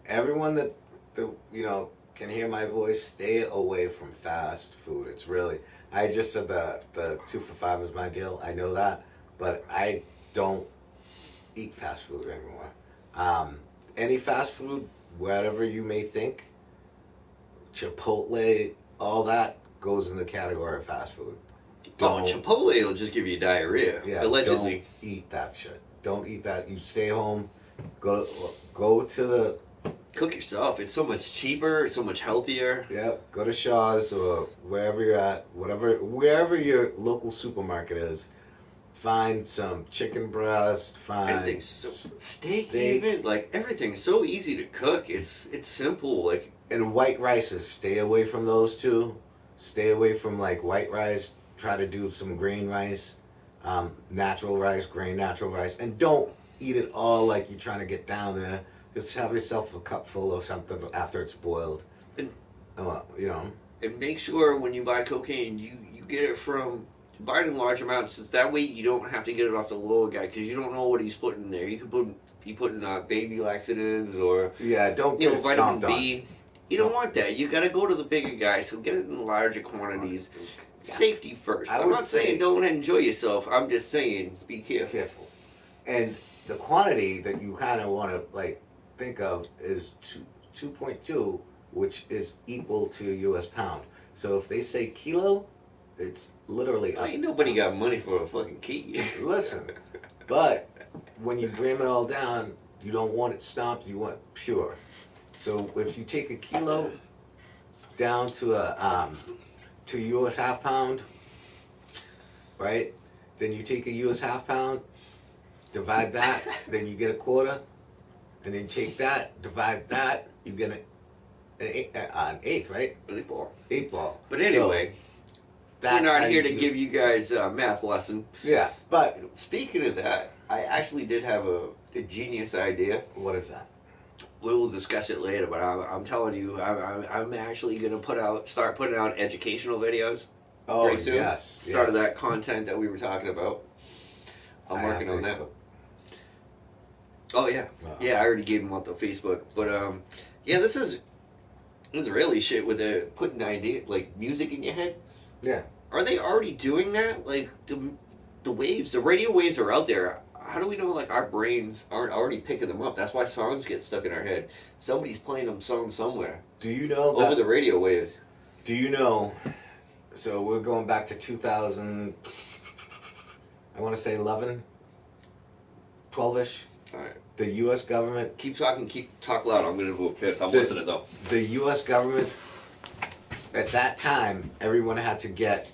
Everyone that can hear my voice, stay away from fast food. It's really. I just said the 2 for $5 is my deal. I know that, but I don't eat fast food anymore. Any fast food, whatever you may think, Chipotle, all that goes in the category of fast food. Oh, Chipotle will just give you diarrhea. Yeah, Allegedly. don't eat that shit. Don't eat that. You stay home. Go to the Cook yourself. It's so much cheaper. It's so much healthier. go to Shaw's or wherever you're at, wherever your local supermarket is. Find some chicken breast. Find Everything's steak even. Like everything's so easy to cook. It's simple. Like and white rices. Stay away from those two. Stay away from like white rice. Try to do some grain rice, natural rice, natural rice, and don't eat it all like you're trying to get down there. Just have yourself a cup full of something after it's boiled. And- And and make sure when you buy cocaine, you get it from. Buy it in large amounts. That way you don't have to get it off the little guy because you don't know what he's putting in there. You could be putting baby laxatives or yeah, don't get it vitamin stomped on. B. You don't want that. You got to go to the bigger guy. So get it in larger quantities. Yeah. Safety first. I I'm would not saying say- don't enjoy yourself. I'm just saying be careful. Careful. And the quantity that you kind of want to like think of is 2.2, which is equal to U.S. pound. So if they say kilo, it's literally. Ain't nobody got money for a fucking key. Listen, but when you gram it all down, you don't want it stomped. You want pure. So if you take a kilo down to U.S. half pound, right? Then you take a U.S. half pound, divide that, then you get a quarter, and then take that, divide that, you get an eighth, right? Really poor. 8 ball. But anyway, That's we're how not here you to do- give you guys a math lesson. Yeah, but Speaking of that, I actually did have a genius idea. what is that? We will discuss it later, but I'm telling you, I'm actually going to start putting out educational videos Oh, very soon. yes. Start of yes. that content that we were talking about. I'm I working have on that. Facebook. Oh yeah, Oh. yeah. I already gave them out to Facebook, but yeah, this is Israeli shit with the putting idea like music in your head. Yeah. Are they already doing that? Like the waves, the radio waves are out there. How do we know like our brains aren't already picking them up? That's why songs get stuck in our head. Somebody's playing them songs somewhere Do you know over that? the radio waves. Do you know? So we're going back to 2000. I want to say 11, 12ish. All right, The U.S. government. keep talking. Talk loud. I'm gonna go piss. I'm The- listening though. The U.S. government. At that time, everyone had to get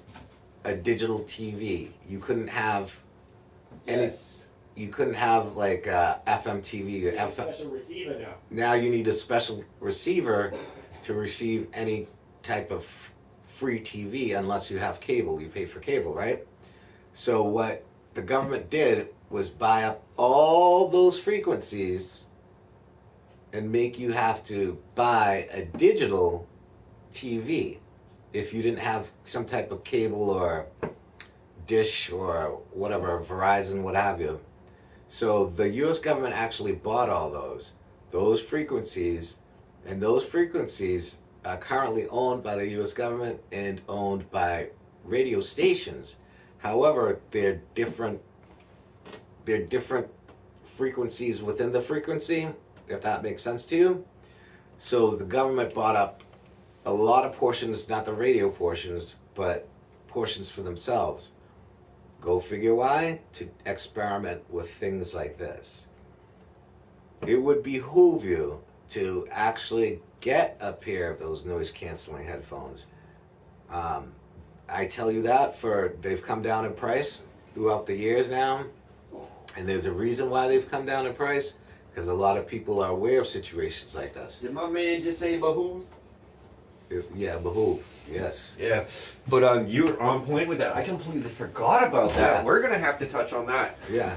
a digital TV. You couldn't have any. Yes. You couldn't have like FM TV. You have a special receiver now. Now you need a special receiver to receive any type of free TV unless you have cable. You pay for cable, right? So what the government did was buy up all those frequencies and make you have to buy a digital TV if you didn't have some type of cable or dish or whatever, Verizon, what have you. So the U.S. government actually bought all those frequencies, and those frequencies are currently owned by the U.S. government and owned by radio stations. However, they're different frequencies within the frequency, if that makes sense to you. So the government bought up a lot of portions, not the radio portions, but portions for themselves. Go figure why? To experiment with things like this. It would behoove you to actually get a pair of those noise canceling headphones. I tell you that they've come down in price throughout the years now, and there's a reason why they've come down in price, because a lot of people are aware of situations like this. Did my man just say bahooves? Behoove, yes. Yeah, but you're on point with that. I completely forgot about that. Yeah. We're gonna have to touch on that. Yeah.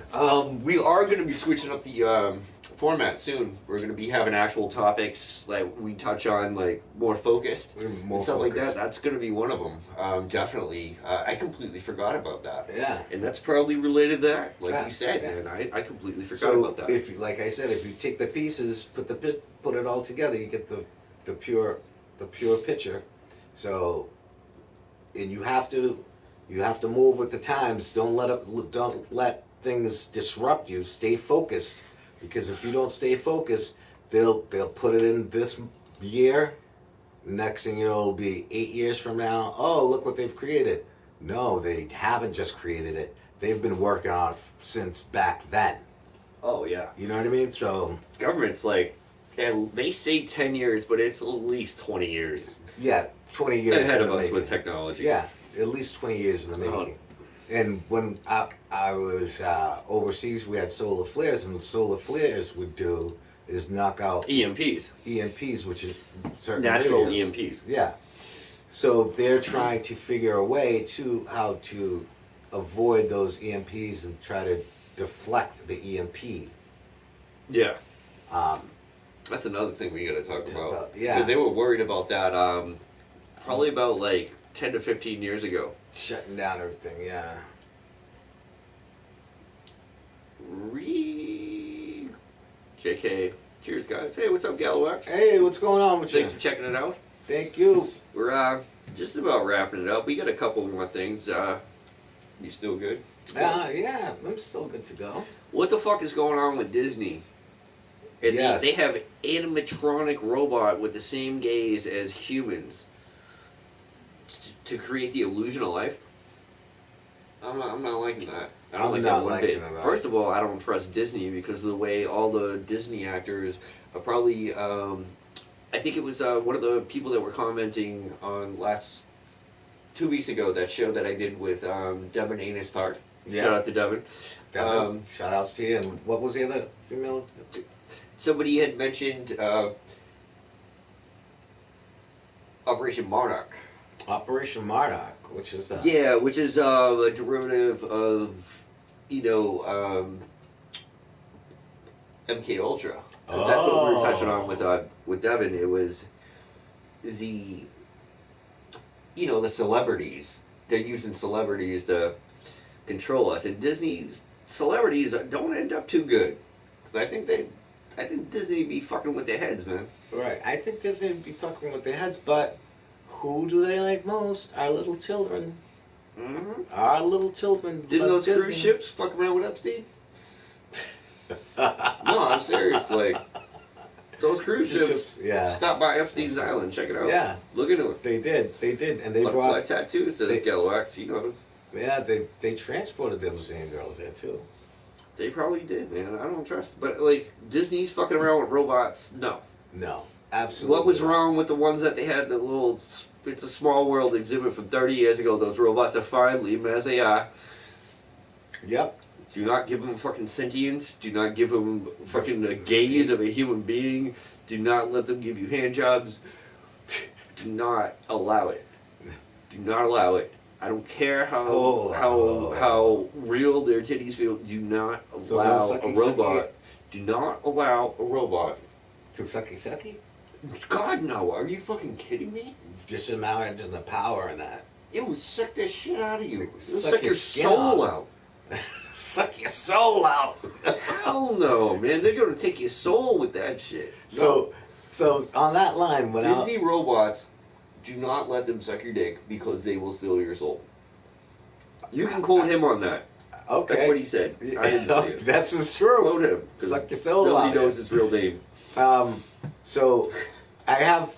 We are gonna be switching up the format soon. We're gonna be having actual topics like we touch on, like more focused More and stuff like that. focused. That's gonna be one of them. Definitely. I completely forgot about that. Yeah. And that's probably related to that, like Yeah, you said, yeah. man. I completely forgot So about that. if, like I said, if you take the pieces, put it all together, you get the pure picture. So, and you have to move with the times. Don't let things disrupt you. Stay focused, because if you don't stay focused, they'll put it in this year. Next thing you know, it'll be 8 years from now. Oh, look what they've created. No, they haven't just created it. They've been working on it since back then. Oh yeah. You know what I mean? So Government's like, yeah, they say 10 years, but it's at least 20 years yeah, 20 years ahead in of the us making. with technology. Yeah, at least 20 years in the Uh-huh. making. And when I was overseas, we had solar flares, and what solar flares would do is knock out EMPs, EMPs, which is certain natural radios. EMPs. Yeah. So they're trying to figure a way to how to avoid those EMPs and try to deflect the EMP. Yeah, Um, that's another thing we gotta talk about. yeah. Because they were worried about that probably about like 10 to 15 years ago. Shutting down everything, yeah. JK. Cheers, guys. Hey, what's up, Galawax? Hey, what's going on with you? Thanks for checking it out. Thank you. We're just about wrapping it up. We got a couple more things. You still good? Yeah, I'm still good to go. What the fuck is going on with Disney? And Yes. they have animatronic robot with the same gaze as humans to create the illusion of life. I'm not liking that. I don't I'm like not that one liking bit. that. First of all, I don't trust Disney because of the way all the Disney actors are probably. I think it was one of the people that were commenting on 2 weeks ago, that show that I did with Devin Anistart. Yeah. Shout out to Devin. Devin, shout outs to you. And what was the other female? Somebody had mentioned Operation Monarch. Operation Monarch, which is that? Yeah, which is a derivative of, MK Ultra. Because that's what we were touching on with Devin. It was the celebrities. They're using celebrities to control us, and Disney's celebrities don't end up too good. Because I I think Disney be fucking with their heads, man. Right. I think Disney would be fucking with their heads, but who do they like most? Our little children. Mm-hmm. Our little children. Didn't love those cruise Disney. ships fuck around with Epstein? No, I'm serious. Like, those cruise ships Yeah. stop by Epstein's Island. Check it out. Yeah. Look into it. They did, and they Butterfly brought. tattoo says they- Galawax. You notice? Yeah, they transported those Asian girls there too. They probably did, man. I don't trust. But like Disney's fucking around with robots. No. No, absolutely. What was wrong with the ones that they had the little "It's a Small World" exhibit from 30 years ago? Those robots are fine. Leave them as they are. Yep. Do not give them fucking sentience. Do not give them fucking the gaze of a human being. Do not let them give you hand jobs. Do not allow it. Do not allow it. I don't care how real their titties feel. Do not So allow no a sucky robot. sucky? Do not allow a robot. To sucky? God no! Are you fucking kidding me? Just imagine the power in that. It would suck the shit out of you. It would Suck suck your your skin soul out. out. Suck your soul out. Hell no, man! They're gonna take your soul with that shit. No. So on that line, when Disney robots, do not let them suck your dick because they will steal your soul. You can quote him on that. okay, That's what he said. I didn't say it. That's just true. Quote him. 'Cause Suck your soul nobody out. knows his real name. So I have.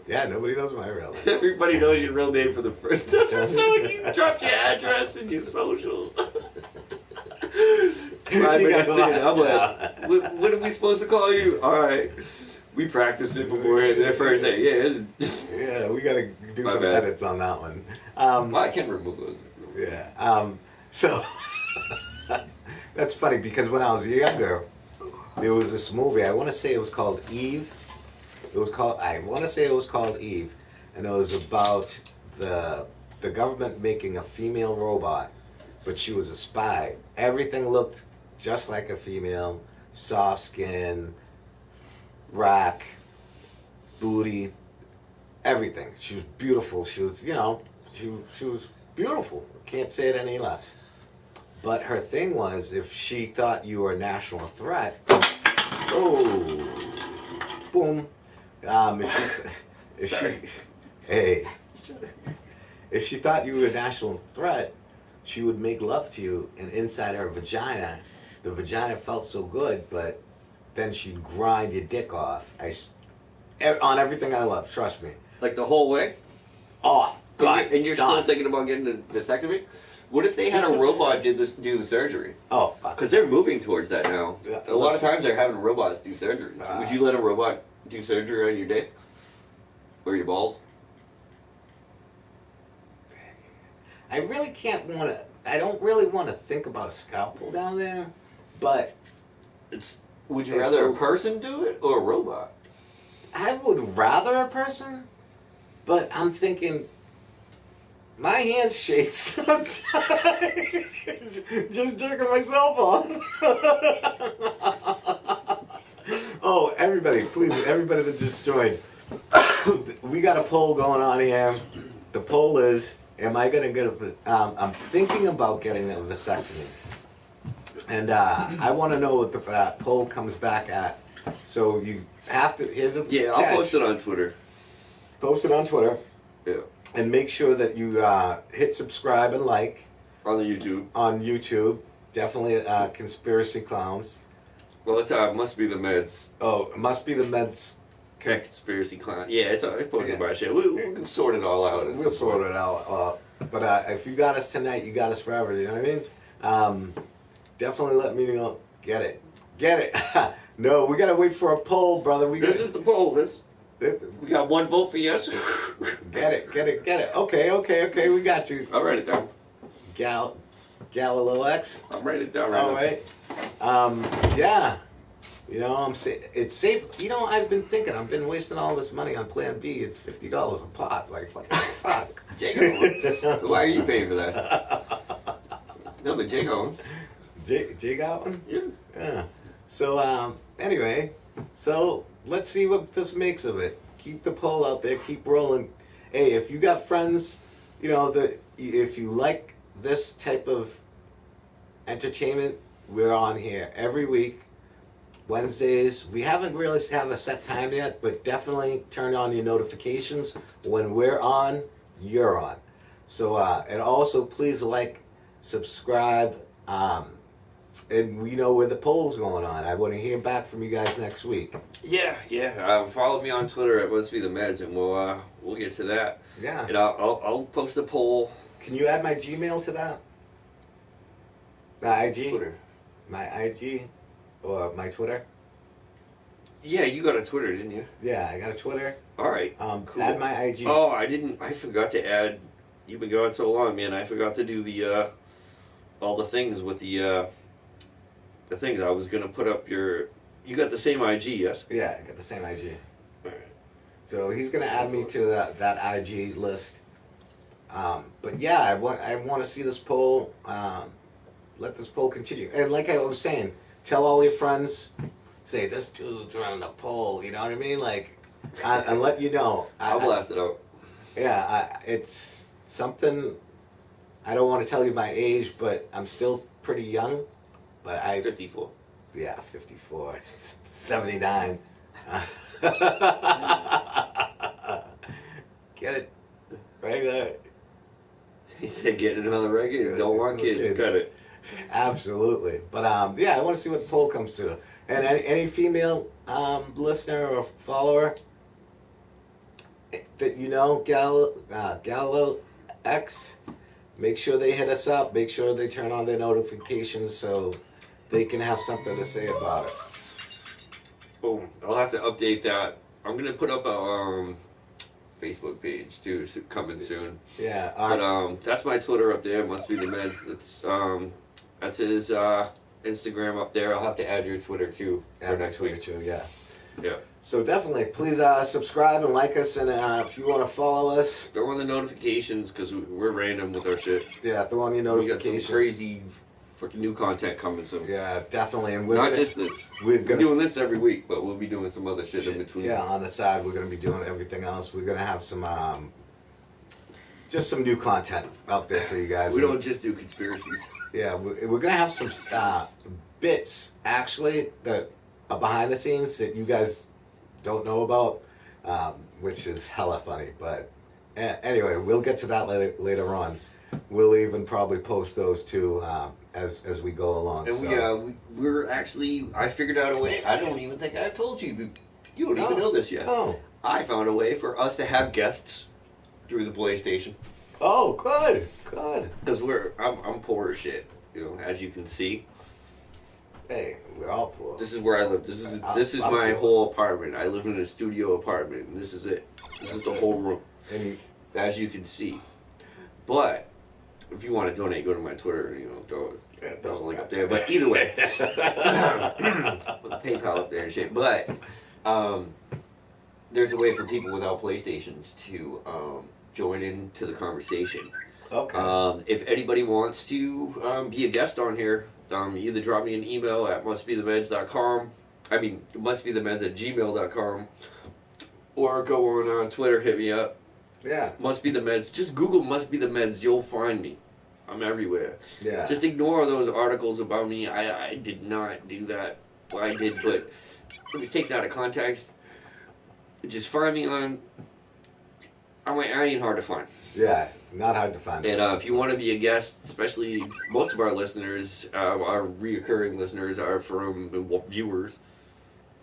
Yeah, nobody knows my real name. Everybody knows your real name for the first episode. You dropped your address and your social. 5 You minutes gotta in, I'm watch like, what are we supposed to call you? All right. We practiced it before the first day. Yeah. Yeah, we gotta do My some bad. edits on that one. Well, I can remove those. Yeah. So that's funny because when I was younger, there was this movie. I want to say it was called Eve. I want to say it was called Eve, and it was about the government making a female robot, but she was a spy. Everything looked just like a female, soft skin, rack, booty, everything. She was beautiful. She was, she was beautiful. Can't say it any less. But her thing was, if she thought you were a national threat, boom. If she thought you were a national threat, she would make love to you, and inside her vagina, the vagina felt so good, but then she'd grind your dick off. On everything I love, trust me. Like the whole way? Oh, God. And you're still thinking about getting a vasectomy? What if they had a robot do the surgery? Oh, fuck. Because they're moving towards that now. Yeah. A lot of times they're having robots do surgeries. Would you let a robot do surgery on your dick? Or your balls? I don't really want to think about a scalpel down there, but Would you It's rather a- a person do it or a robot? I would rather a person, but I'm thinking my hands shake sometimes. Just jerking myself off. Oh, everybody that just joined. We got a poll going on here. The poll is, am I going to get I'm thinking about getting a vasectomy. And I want to know what the poll comes back at. So you have to, here's the Yeah, catch. I'll post it on Twitter. Post it on Twitter. Yeah. And make sure that you hit subscribe and like On the YouTube. on YouTube. Definitely Conspiracy Clowns. Well, it's must be the meds. Oh, it must be the Meds. Conspiracy clown. Yeah, it's posted Yeah. by shit. We can sort it all out. We'll sort it out. But if you got us tonight, you got us forever. You know what I mean? Definitely let me know. Get it. No, we gotta wait for a poll, brother. This is the poll. We got one vote for yes. Get it. Okay. We got you. I'll write it down. Galileo X. I'll write it down All now. right. Yeah. It's safe. I've been thinking. I've been wasting all this money on Plan B. It's $50 a pop. Like, what the fuck? Jago. Why are you paying for that? No, but Jago. Jay got one? Yeah. Yeah. So, anyway. So, let's see what this makes of it. Keep the poll out there. Keep rolling. Hey, if you got friends, if you like this type of entertainment, we're on here every week. Wednesdays. We haven't really have a set time yet, but definitely turn on your notifications. When we're on, you're on. So, and also please like, subscribe, and we know where the poll's going on. I want to hear back from you guys next week. Yeah. Follow me on Twitter at Must Be the Meds, and we'll get to that. Yeah. And I'll post a poll. Can you add my Gmail to that? My IG? Twitter. My IG? Or my Twitter? Yeah, you got a Twitter, didn't you? Yeah, I got a Twitter. All right. Cool. Add my IG. Oh, I didn't. I forgot to add. You've been gone so long, man. I forgot to do the all the things with the things. I was gonna put up your. You got the same IG, yes? Yeah, I got the same IG. All right. So he's gonna add me to that IG list. But yeah, I want to see this poll. Let this poll continue. And like I was saying, tell all your friends. Say this dude's running a poll. You know what I mean? Like, and let you know. I'll blast it out. Yeah, it's something. I don't want to tell you my age, but I'm still pretty young. But 54. Yeah, 54, 79. Get it right there. He said, "Get another record. Don't want kids. Cut it." Absolutely. But yeah, I want to see what the poll comes to. And any female listener or follower that you know, Gallo X, make sure they hit us up. Make sure they turn on their notifications so they can have something to say about it. Boom. I'll have to update that. I'm gonna put up a Facebook page too, coming soon. Yeah. But that's my Twitter up there. Must Be the Meds. That's his Instagram up there. I'll have to add your Twitter too for next week. Too, yeah. Yeah. So definitely, please subscribe and like us, and if you want to follow us, Throw on the notifications because we're random with our shit. yeah, throw on your We got notifications. some crazy freaking new content coming soon. Yeah, definitely, and we're Not gonna, just this. we're We're gonna doing this every week, but we'll be doing some other shit in between. yeah, on the side we're gonna be doing everything else. We're gonna have some just some new content out there for you guys. We don't just do conspiracies. Yeah, we're gonna have some bits actually that are behind the scenes that you guys don't know about, which is hella funny. But anyway, we'll get to that later on. We'll even probably post those too as we go along. And so. we're actually, I figured out a way. I don't even think I told you. You don't even know this yet. Oh. I found a way for us to have guests through the PlayStation. Oh, good. Because I'm poor as shit, as you can see. Hey, we're all poor. This is where I live. This is my whole apartment. I live in a studio apartment, and this is it. This is the whole room, as you can see. But if you want to donate, go to my Twitter. Throw a link up there. But either way, put the PayPal up there and shit. But there's a way for people without PlayStations to join into the conversation. Okay. If anybody wants to be a guest on here, either drop me an email at mustbethemeds.com. I mean, mustbethemeds@gmail.com. Or go on Twitter, hit me up. Yeah. Must Be the Meds. Just Google Must Be the Meds. You'll find me. I'm everywhere. Yeah. Just ignore those articles about me. I did not do that. Well, I did, but it was taken out of context. Just find me on. I ain't hard to find. Yeah, not hard to find. And if you want to be a guest, especially most of our listeners, our reoccurring listeners are from viewers.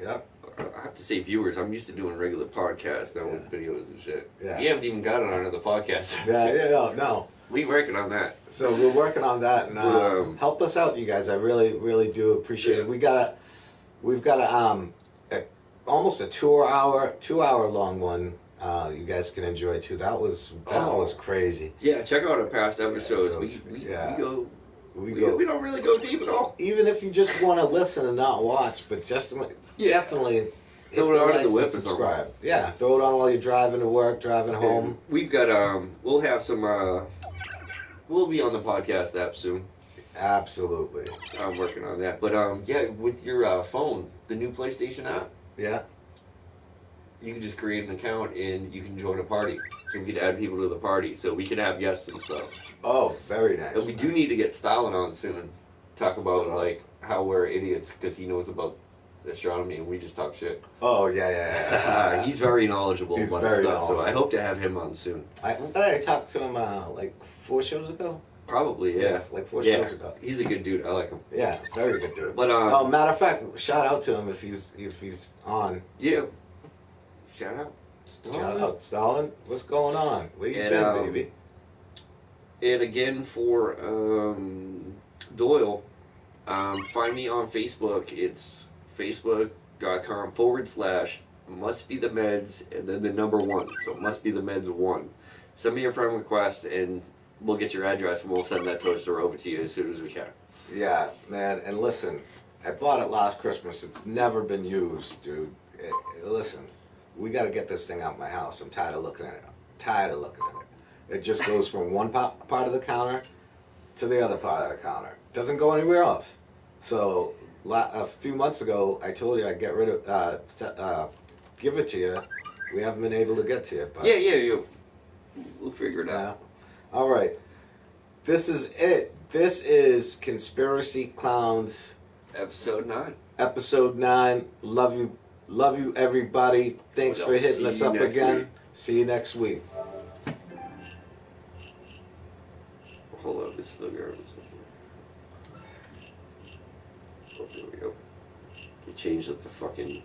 Yep. I have to say viewers. I'm used to doing regular podcasts now with videos and shit. Yeah. You haven't even got it on another podcast. Yeah, no. We working on that. So we're working on that, and help us out, you guys. I really, really do appreciate it. We've got almost a 2 hour long one. You guys can enjoy too. That was crazy. Yeah, check out our past episodes. We don't really go deep at all. Even if you just want to listen and not watch, but just definitely throw it on in the whip and subscribe. Yeah, throw it on while you're driving to work, driving home. We've got we'll have some we'll be on the podcast app soon. Absolutely. I'm working on that. But yeah, with your phone, the new PlayStation app. Yeah. You can just create an account and you can join a party. So we can add people to the party. So we can have guests and stuff. Oh, very nice. And we do need to get Stalin on soon. Talk about like how we're idiots because he knows about astronomy, and we just talk shit. Oh yeah. He's very knowledgeable He's about very his stuff, so I knowledgeable. hope to have him on soon. I talked to him like 4 shows ago. Probably, yeah. Like 4 Yeah. shows ago. He's a good dude. I like him. Yeah, very good dude. But Oh, matter of fact, shout out to him if he's on. yeah. Shout out. Shout out, Stalin. What's going on? Where you And, been, baby? And again for Doyle, find me on Facebook. It's facebook.com/must be the meds and then the number 1. So it must be the meds 1. Send me a friend request and we'll get your address and we'll send that toaster over to you as soon as we can. Yeah, man. And listen, I bought it last Christmas. It's never been used, dude. Listen, we got to get this thing out my house. I'm tired of looking at it. It just goes from one part of the counter to the other part of the counter. Doesn't go anywhere else. So a few months ago, I told you I'd get rid of, give it to you. We haven't been able to get to it. But Yeah. We'll figure it out. All right. This is it. This is Conspiracy Clowns. Episode 9. Episode 9. Love you, everybody. Thanks for hitting us up again. See you next week. Hold up, it's still here. Oh, there we go. We changed up the fucking